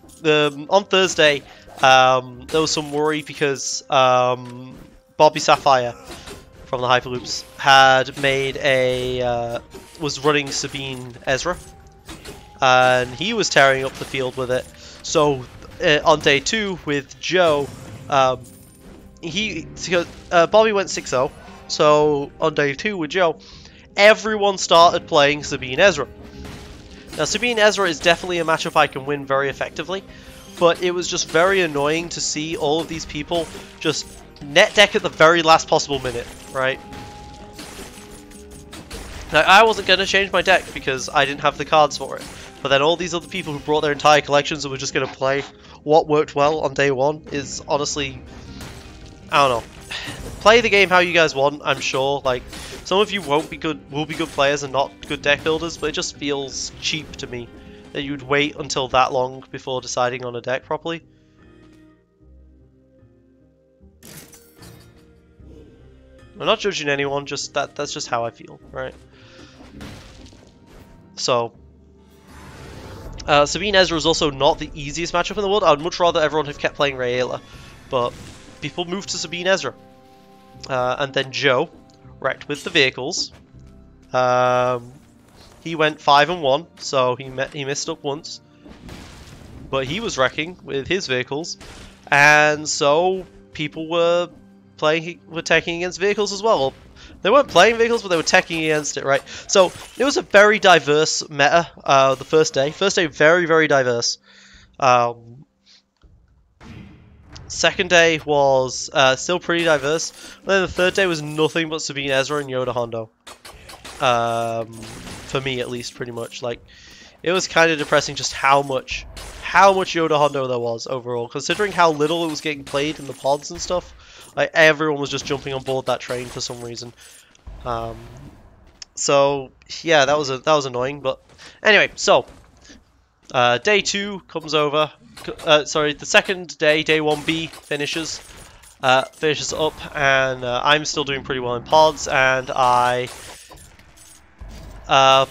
[SPEAKER 1] on Thursday, there was some worry because Bobby Sapphire from the Hyperloops had made was running Sabine Ezra, and he was tearing up the field with it. So on day 2 with Joe. Bobby went 6-0, so on day 2 with Joe, everyone started playing Sabine Ezra. Now Sabine Ezra is definitely a matchup I can win very effectively, but it was just very annoying to see all of these people just net deck at the very last possible minute, right? Now I wasn't going to change my deck because I didn't have the cards for it, but then all these other people who brought their entire collections and were just going to play what worked well on day 1 is honestly, I don't know. Play the game how you guys want, I'm sure. Like, some of you will be good players and not good deck builders, but it just feels cheap to me that you'd wait until that long before deciding on a deck properly. I'm not judging anyone, just that's just how I feel, right? So Sabine Ezra is also not the easiest matchup in the world. I would much rather everyone have kept playing Ray Ayla, but people moved to Sabine Ezra. And then Joe wrecked with the vehicles. He went 5-1, so he missed up once. But he was wrecking with his vehicles, and so people were teching against vehicles as well. They weren't playing vehicles, but they were teching against it, right? So it was a very diverse meta the first day. First day, very diverse. Second day was still pretty diverse. And then the third day was nothing but Sabine Ezra and Yoda Hondo. For me, at least, pretty much. Like, it was kind of depressing just how much Yoda Hondo there was overall, considering how little it was getting played in the pods and stuff. Like, everyone was just jumping on board that train for some reason. So yeah, that was annoying. But anyway, so day 2 comes over. Sorry, the second day, day 1B finishes up, and I'm still doing pretty well in pods, and I go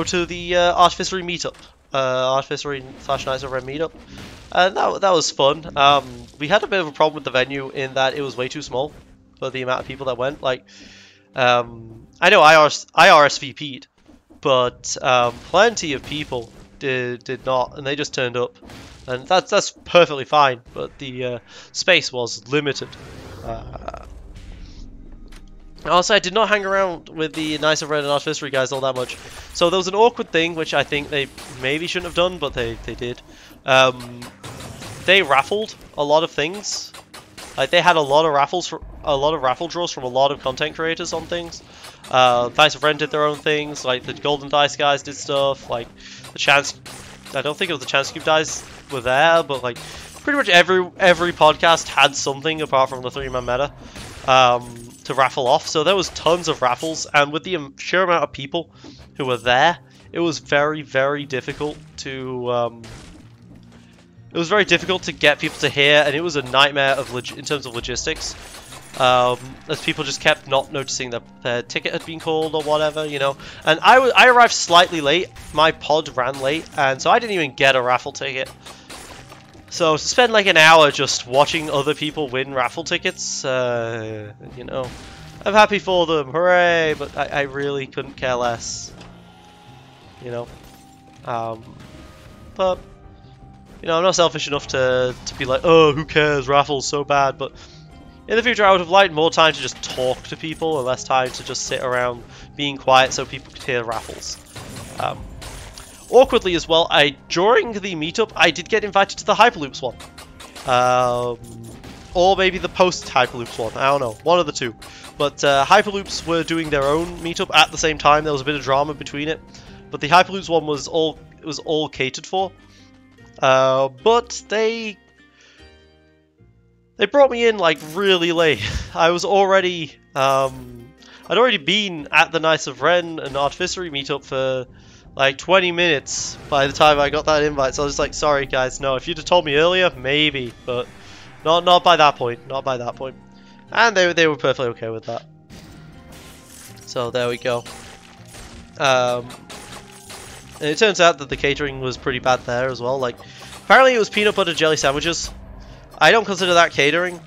[SPEAKER 1] to the Artificery meetup, Artificery/Knights of Ren meetup, and that was fun. We had a bit of a problem with the venue in that it was way too small for the amount of people that went. Like, I know I RSVP'd, but plenty of people did not, and they just turned up, and that's perfectly fine. But the space was limited. Also, I did not hang around with the Knights of Ren and Artificery guys all that much. So there was an awkward thing, which I think they maybe shouldn't have done, but they did. They raffled a lot of things. Like, they had a lot of raffle draws from a lot of content creators on things. Knights of Ren did their own things. Like, the Golden Dice guys did stuff. Like, the Chance, I don't think it was the Chance Cube guys were there, but like pretty much every podcast had something apart from the 3-man meta. To raffle off, so there was tons of raffles, and with the sheer amount of people who were there, it was very, very difficult to get people to hear, and it was a nightmare in terms of logistics, as people just kept not noticing that their ticket had been called or whatever, you know. And I arrived slightly late. My pod ran late, and so I didn't even get a raffle ticket. So to spend like an hour just watching other people win raffle tickets, you know, I'm happy for them, hooray! But I really couldn't care less, you know. But you know, I'm not selfish enough to be like, oh, who cares? Raffles so bad. But in the future, I would have liked more time to just talk to people and less time to just sit around being quiet so people could hear raffles. Awkwardly as well, during the meetup, I did get invited to the Hyperloops one. Or maybe the post-Hyperloops one, I don't know, one of the two. But Hyperloops were doing their own meetup at the same time. There was a bit of drama between it. But the Hyperloops one was all catered for. But they brought me in like really late. I was already, I'd already been at the Knights of Ren and Artificery meetup for like 20 minutes by the time I got that invite, so I was just like, sorry guys, no, if you'd have told me earlier, maybe, but not by that point, not by that point. And they were perfectly okay with that. So there we go. And it turns out that the catering was pretty bad there as well. Like, apparently it was peanut butter jelly sandwiches. I don't consider that catering.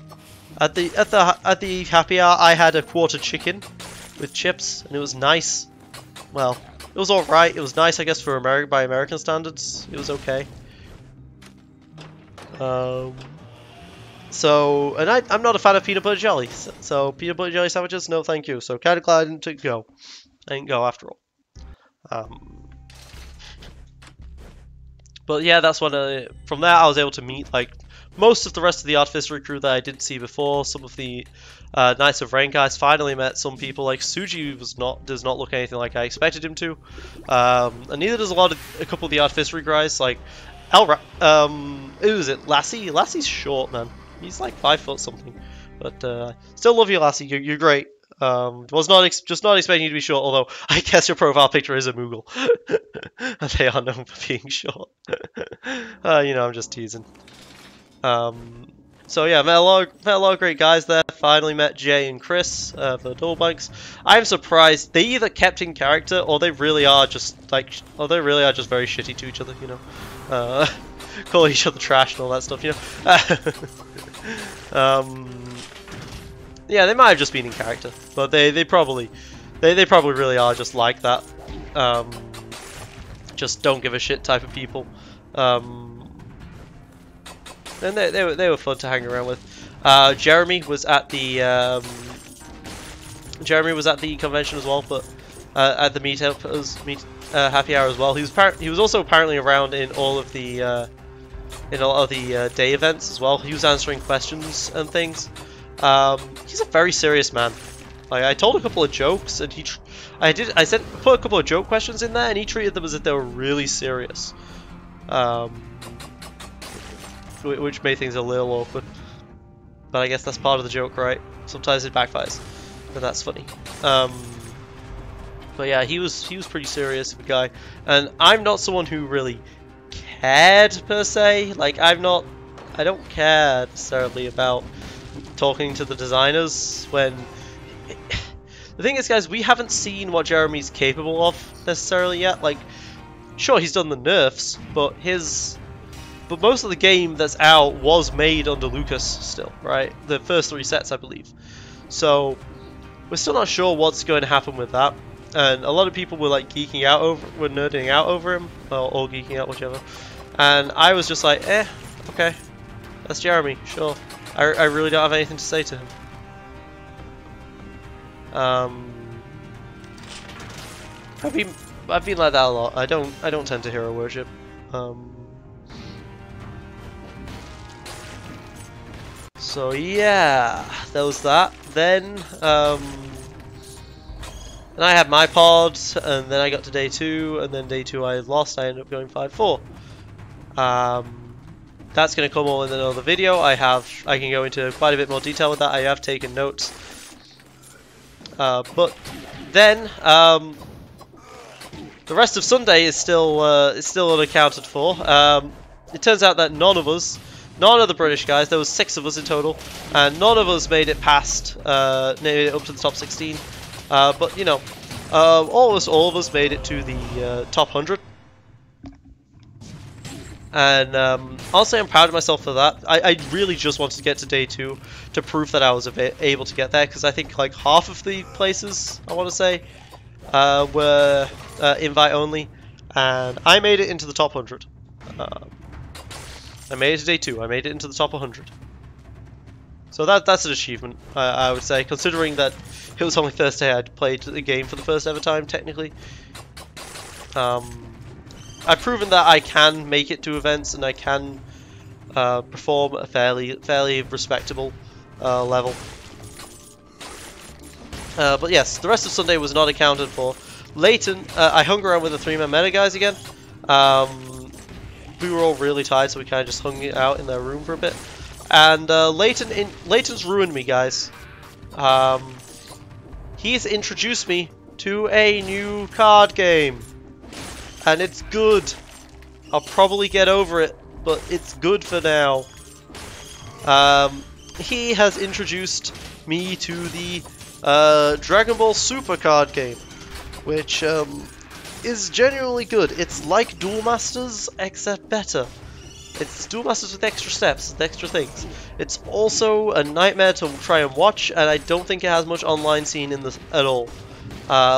[SPEAKER 1] At the happy hour, I had a quarter chicken with chips, and it was nice. Well, it was alright. It was nice, I guess, for by American standards. It was okay. So, and I'm not a fan of peanut butter jelly. So peanut butter jelly sandwiches, no thank you. So kind of glad I didn't go. I didn't go after all. But yeah, that's what. From there, I was able to meet like most of the rest of the Artificery crew that I didn't see before. Some of the Knights of Ren guys. Finally met some people. Like Suji does not look anything like I expected him to, and neither does a couple of the Artificery guys. Like who is it? Lassie. Lassie's short, man. He's like 5 foot something. But still love you, Lassie. You're great. Was not just not expecting you to be short. Although I guess your profile picture is a Moogle, and they are known for being short. You know, I'm just teasing. So yeah, met a lot of great guys there. Finally met Jay and Chris for Double Banks. I'm surprised they either kept in character or they really are just very shitty to each other. You know, calling each other trash and all that stuff. You know. Yeah, they might have just been in character, but they probably really are just like that. Just don't give a shit type of people. And they were fun to hang around with. Jeremy was at the convention as well, but at the meetup happy hour as well. He was also apparently around in all of the day events as well. He was answering questions and things. He's a very serious man. Like, I told a couple of jokes, and I put a couple of joke questions in there, and he treated them as if they were really serious, which made things a little awkward. But I guess that's part of the joke, right? Sometimes it backfires, and that's funny. But yeah, he was pretty serious of a guy, and I'm not someone who really cared per se. Like, I don't care necessarily about talking to the designers when. The thing is, guys, we haven't seen what Jeremy's capable of necessarily yet. Like, sure, he's done the nerfs, but most of the game that's out was made under Lucas still, right? The first 3 sets, I believe. So we're still not sure what's going to happen with that. And a lot of people were like nerding out over him, or geeking out, whichever. And I was just like, okay, that's Jeremy, sure. I really don't have anything to say to him. I've been like that a lot. I don't tend to hero worship. So yeah, there was that. Then and I had my pod, and then I got to day 2, and then day 2 I lost. I ended up going 5-4. That's going to come all in another video. I can go into quite a bit more detail with that. I have taken notes. But then the rest of Sunday is still unaccounted for. It turns out that none of the British guys, there was 6 of us in total, and none of us made it past, made it up to the top 16. But you know, all of us made it to the top 100. And honestly, I'm proud of myself for that. I really just wanted to get to day 2 to prove that I was able to get there, because I think like half of the places, I want to say, were invite only, and I made it into the top 100. I made it to day 2. I made it into the top 100. So that's an achievement, I would say, considering that it was only Thursday I'd played the game for the first ever time, technically. I've proven that I can make it to events, and I can perform a fairly respectable level. But yes, the rest of Sunday was not accounted for. Leighton, I hung around with the 3-man meta guys again. We were all really tired, so we kind of just hung out in their room for a bit. And Leighton's ruined me, guys. He's introduced me to a new card game. And it's good. I'll probably get over it, but it's good for now. He has introduced me to the Dragon Ball Super card game, which is genuinely good. It's like Duel Masters, except better. It's Duel Masters with extra steps, with extra things. It's also a nightmare to try and watch, and I don't think it has much online scene in this at all.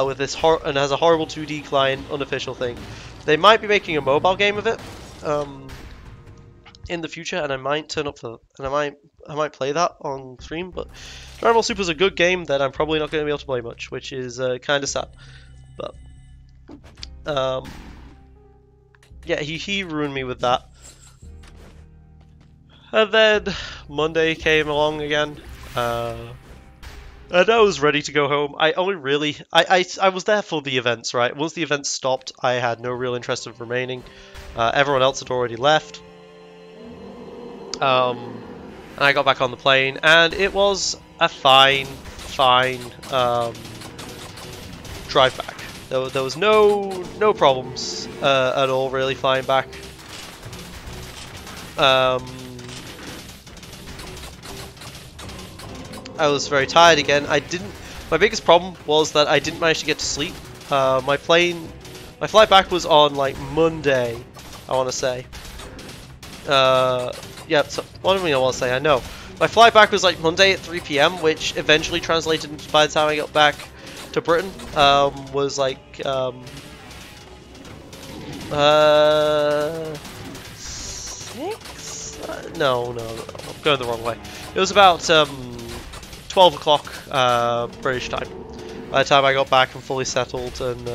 [SPEAKER 1] With this and has a horrible 2D client, unofficial thing. They might be making a mobile game of it in the future, and I might turn up for, and I might play that on stream. But Dragon Ball Super is a good game that I'm probably not going to be able to play much, which is kind of sad. But yeah, he ruined me with that. And then Monday came along again. And I was ready to go home. I was there for the events, right? Once the events stopped, I had no real interest in remaining. Everyone else had already left. And I got back on the plane, and it was a fine drive back. There was no problems at all, really, flying back. I was very tired again. My biggest problem was that I didn't manage to get to sleep. My flight back was on like Monday, I want to say. Yeah, so what do I want to say? I know. My flight back was like Monday at 3 PM, which eventually translated into, by the time I got back to Britain, was like 6? No, I'm going the wrong way. It was about 12 o'clock British time by the time I got back and fully settled and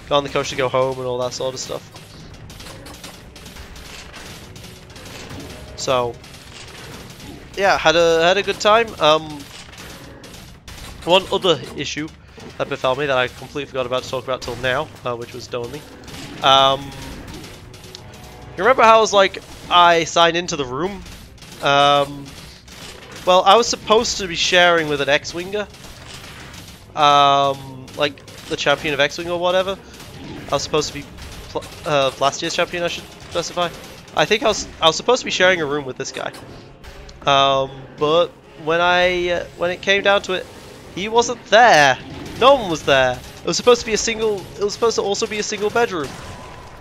[SPEAKER 1] got on the coach to go home and all that sort of stuff. So yeah, had a good time. One other issue that befell me that I completely forgot about to talk about till now, which was Donley. You remember how I was like, I signed into the room? Well, I was supposed to be sharing with an X-Winger. Like the champion of X-Wing or whatever. I was supposed to be last year's champion, I should specify. I think I was supposed to be sharing a room with this guy. But when it came down to it, he wasn't there. No one was there. It was supposed to be a single. It was supposed to also be a single bedroom,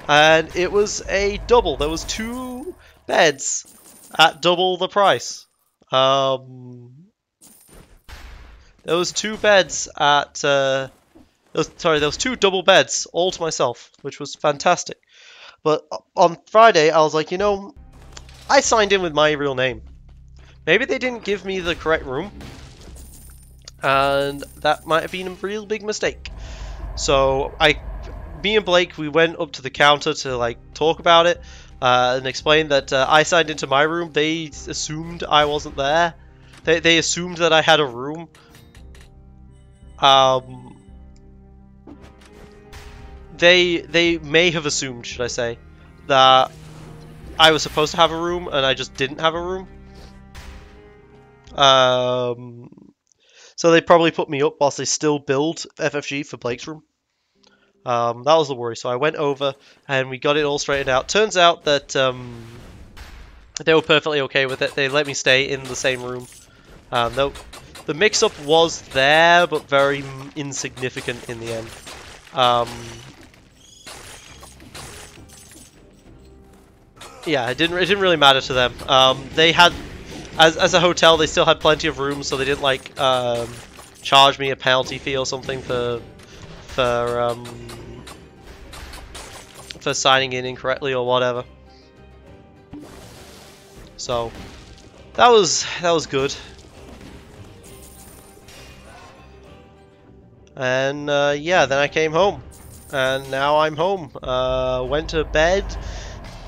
[SPEAKER 1] and it was a double. There was 2 beds at double the price. There was 2 beds at. There was 2 double beds all to myself, which was fantastic. But on Friday, I was like, you know, I signed in with my real name. Maybe they didn't give me the correct room. And that might have been a real big mistake. So me and Blake, we went up to the counter to like talk about it and explain that I signed into my room. They assumed I wasn't there. They assumed that I had a room. They may have assumed, should I say, that I was supposed to have a room and I just didn't have a room. So they probably put me up whilst they still build FFG for Blake's room. That was the worry. So I went over and we got it all straightened out. Turns out that they were perfectly okay with it. They let me stay in the same room. The mix-up was there, but very insignificant in the end. Yeah, it didn't really matter to them. They had, as a hotel, they still had plenty of rooms, so they didn't like charge me a penalty fee or something for signing in incorrectly or whatever. So that was good. And yeah, then I came home, and now I'm home. Went to bed,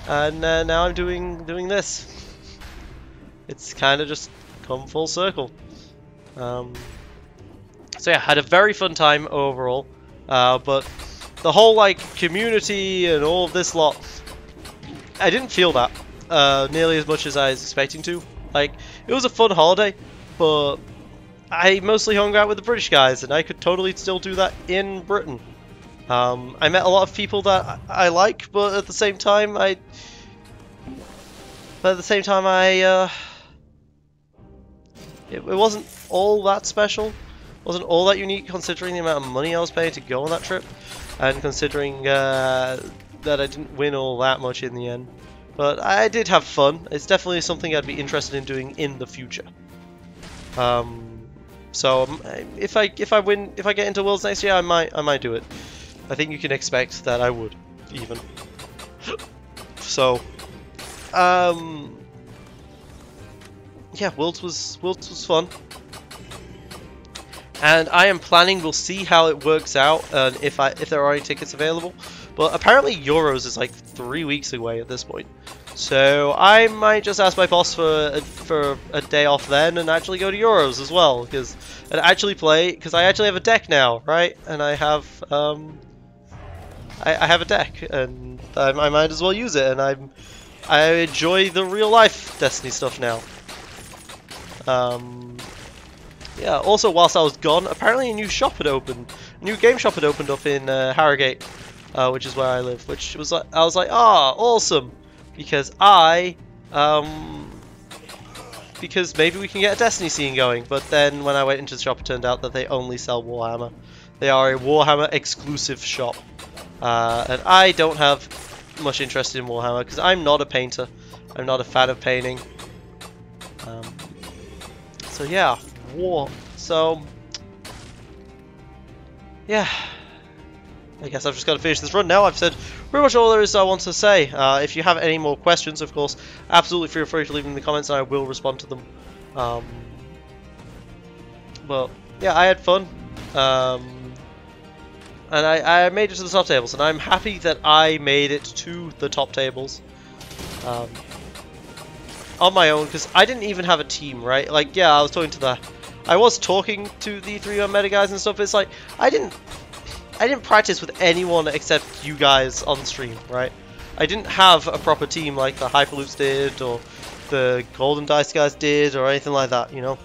[SPEAKER 1] and now I'm doing this. It's kind of just come full circle. So yeah, had a very fun time overall. But the whole like community and all of this lot, I didn't feel that nearly as much as I was expecting to. Like, it was a fun holiday, but I mostly hung out with the British guys, and I could totally still do that in Britain. I met a lot of people that I like, but at the same time, it wasn't all that special. It wasn't all that unique, considering the amount of money I was paying to go on that trip, and considering that I didn't win all that much in the end. But I did have fun. It's definitely something I'd be interested in doing in the future. So if I get into Worlds next year, I might do it. I think you can expect that I would, even. So, yeah, Worlds was fun, and I am planning. We'll see how it works out, and if there are any tickets available. But apparently Euros is like 3 weeks away at this point, so I might just ask my boss for a day off then and actually go to Euros as well, because I actually have a deck now, right? And I have I have a deck, and I might as well use it, and I enjoy the real life Destiny stuff now. Yeah, also whilst I was gone, apparently a new shop had opened. A new game shop had opened up in Harrogate, which is where I live, which was like, I was like, ah, awesome, because because maybe we can get a Destiny scene going. But then when I went into the shop, it turned out that they only sell Warhammer. They are a Warhammer exclusive shop, and I don't have much interest in Warhammer because I'm not a painter. I'm not a fan of painting. So yeah, So yeah, I guess I've just got to finish this run now. I've said pretty much all there is I want to say. If you have any more questions, of course, absolutely feel free to leave them in the comments, and I will respond to them. But yeah, I had fun, and I made it to the top tables, and I'm happy that I made it to the top tables on my own, because I didn't even have a team, right? Like, yeah, I was talking to I was talking to the 3-man meta guys and stuff. It's like I didn't practice with anyone except you guys on stream, right? I didn't have a proper team like the Hyperloops did or the Golden Dice guys did or anything like that, you know.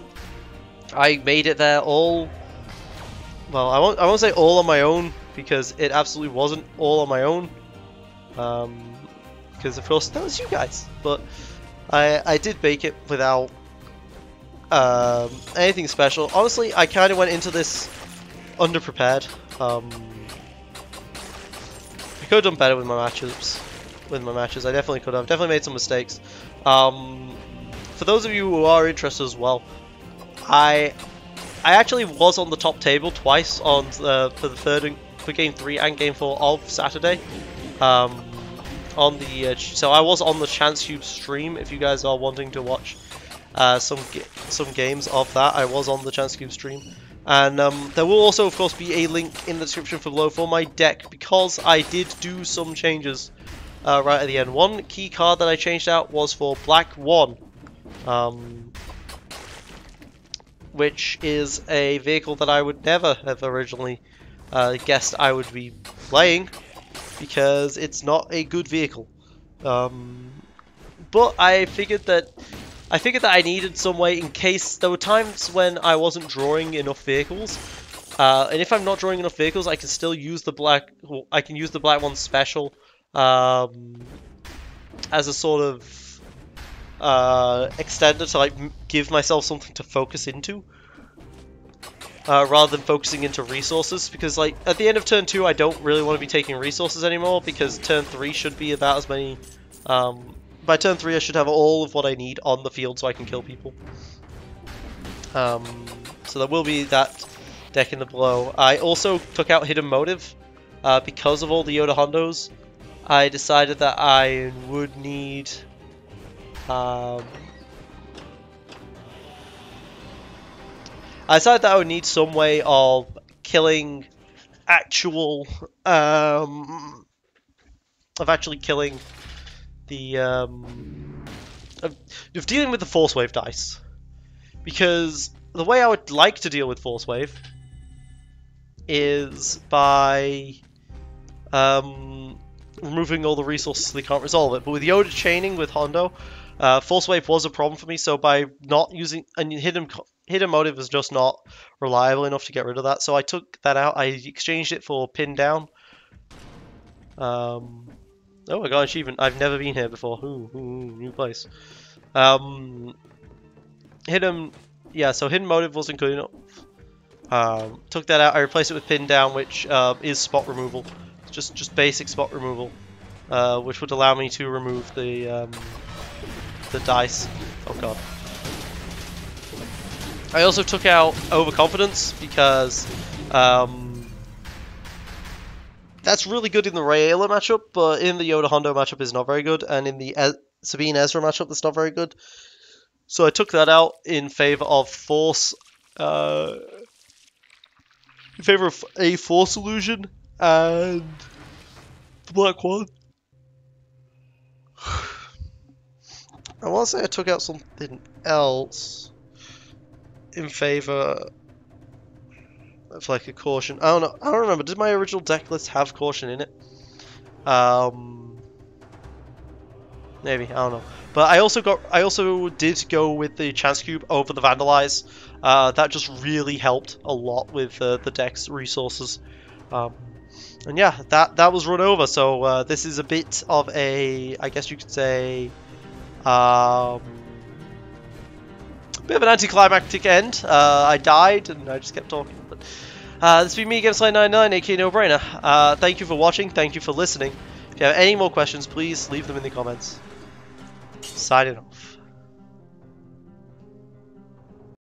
[SPEAKER 1] I made it there all, well, I won't say all on my own, because it absolutely wasn't all on my own. Because of course that was you guys, but I did make it without anything special. Honestly, I kind of went into this underprepared. I could have done better with my matchups. I definitely could have. Definitely made some mistakes. For those of you who are interested as well, I actually was on the top table twice on for game 3 and game 4 of Saturday. On the so I was on the Chance Cube stream. If you guys are wanting to watch some games of that, I was on the Chance Cube stream. And there will also, of course, be a link in the description below for my deck, because I did do some changes right at the end. One key card that I changed out was for Black 1, which is a vehicle that I would never have originally guessed I would be playing, because it's not a good vehicle. But I figured that I needed some way in case there were times when I wasn't drawing enough vehicles, and if I'm not drawing enough vehicles, I can still use the black. I can use the Black 1 special as a sort of extender to like give myself something to focus into, rather than focusing into resources. Because like at the end of turn 2, I don't really want to be taking resources anymore, because turn 3 should be about as many. By turn 3, I should have all of what I need on the field so I can kill people. So there will be that deck in the below. I also took out Hidden Motive because of all the Yoda Hondos. I decided that I would need I decided that I would need some way of killing actual of actually killing the of dealing with the Force Wave dice, because the way I would like to deal with Force Wave is by removing all the resources so they can't resolve it. But with Yoda chaining with Hondo, Force Wave was a problem for me, so by not using... and Hidden Motive is just not reliable enough to get rid of that, so I took that out. I exchanged it for Pin Down. Oh, I got an achievement. I've never been here before. Ooh, new place. Yeah, so Hidden Motive wasn't good enough. Took that out. I replaced it with Pin Down, which is spot removal. Just basic spot removal, which would allow me to remove the dice. Oh god. I also took out Overconfidence because that's really good in the Rayla matchup, but in the Yoda Hondo matchup is not very good, and in the Sabine Ezra matchup that's not very good. So I took that out in favor of Force, in favor of a Force Illusion and the Black One. I want to say I took out something else in favor of like a Caution. I don't know. I don't remember. Did my original deck list have Caution in it? Maybe. I don't know. But I also did go with the Chance Cube over the Vandalize. That just really helped a lot with the deck's resources. And yeah, that was run over. So this is a bit of a, I guess you could say, bit of an anticlimactic end. I died and I just kept talking. But this has been me, GameSlayer99, aka No Brainer. Thank you for watching. Thank you for listening. If you have any more questions, please leave them in the comments. Signing off.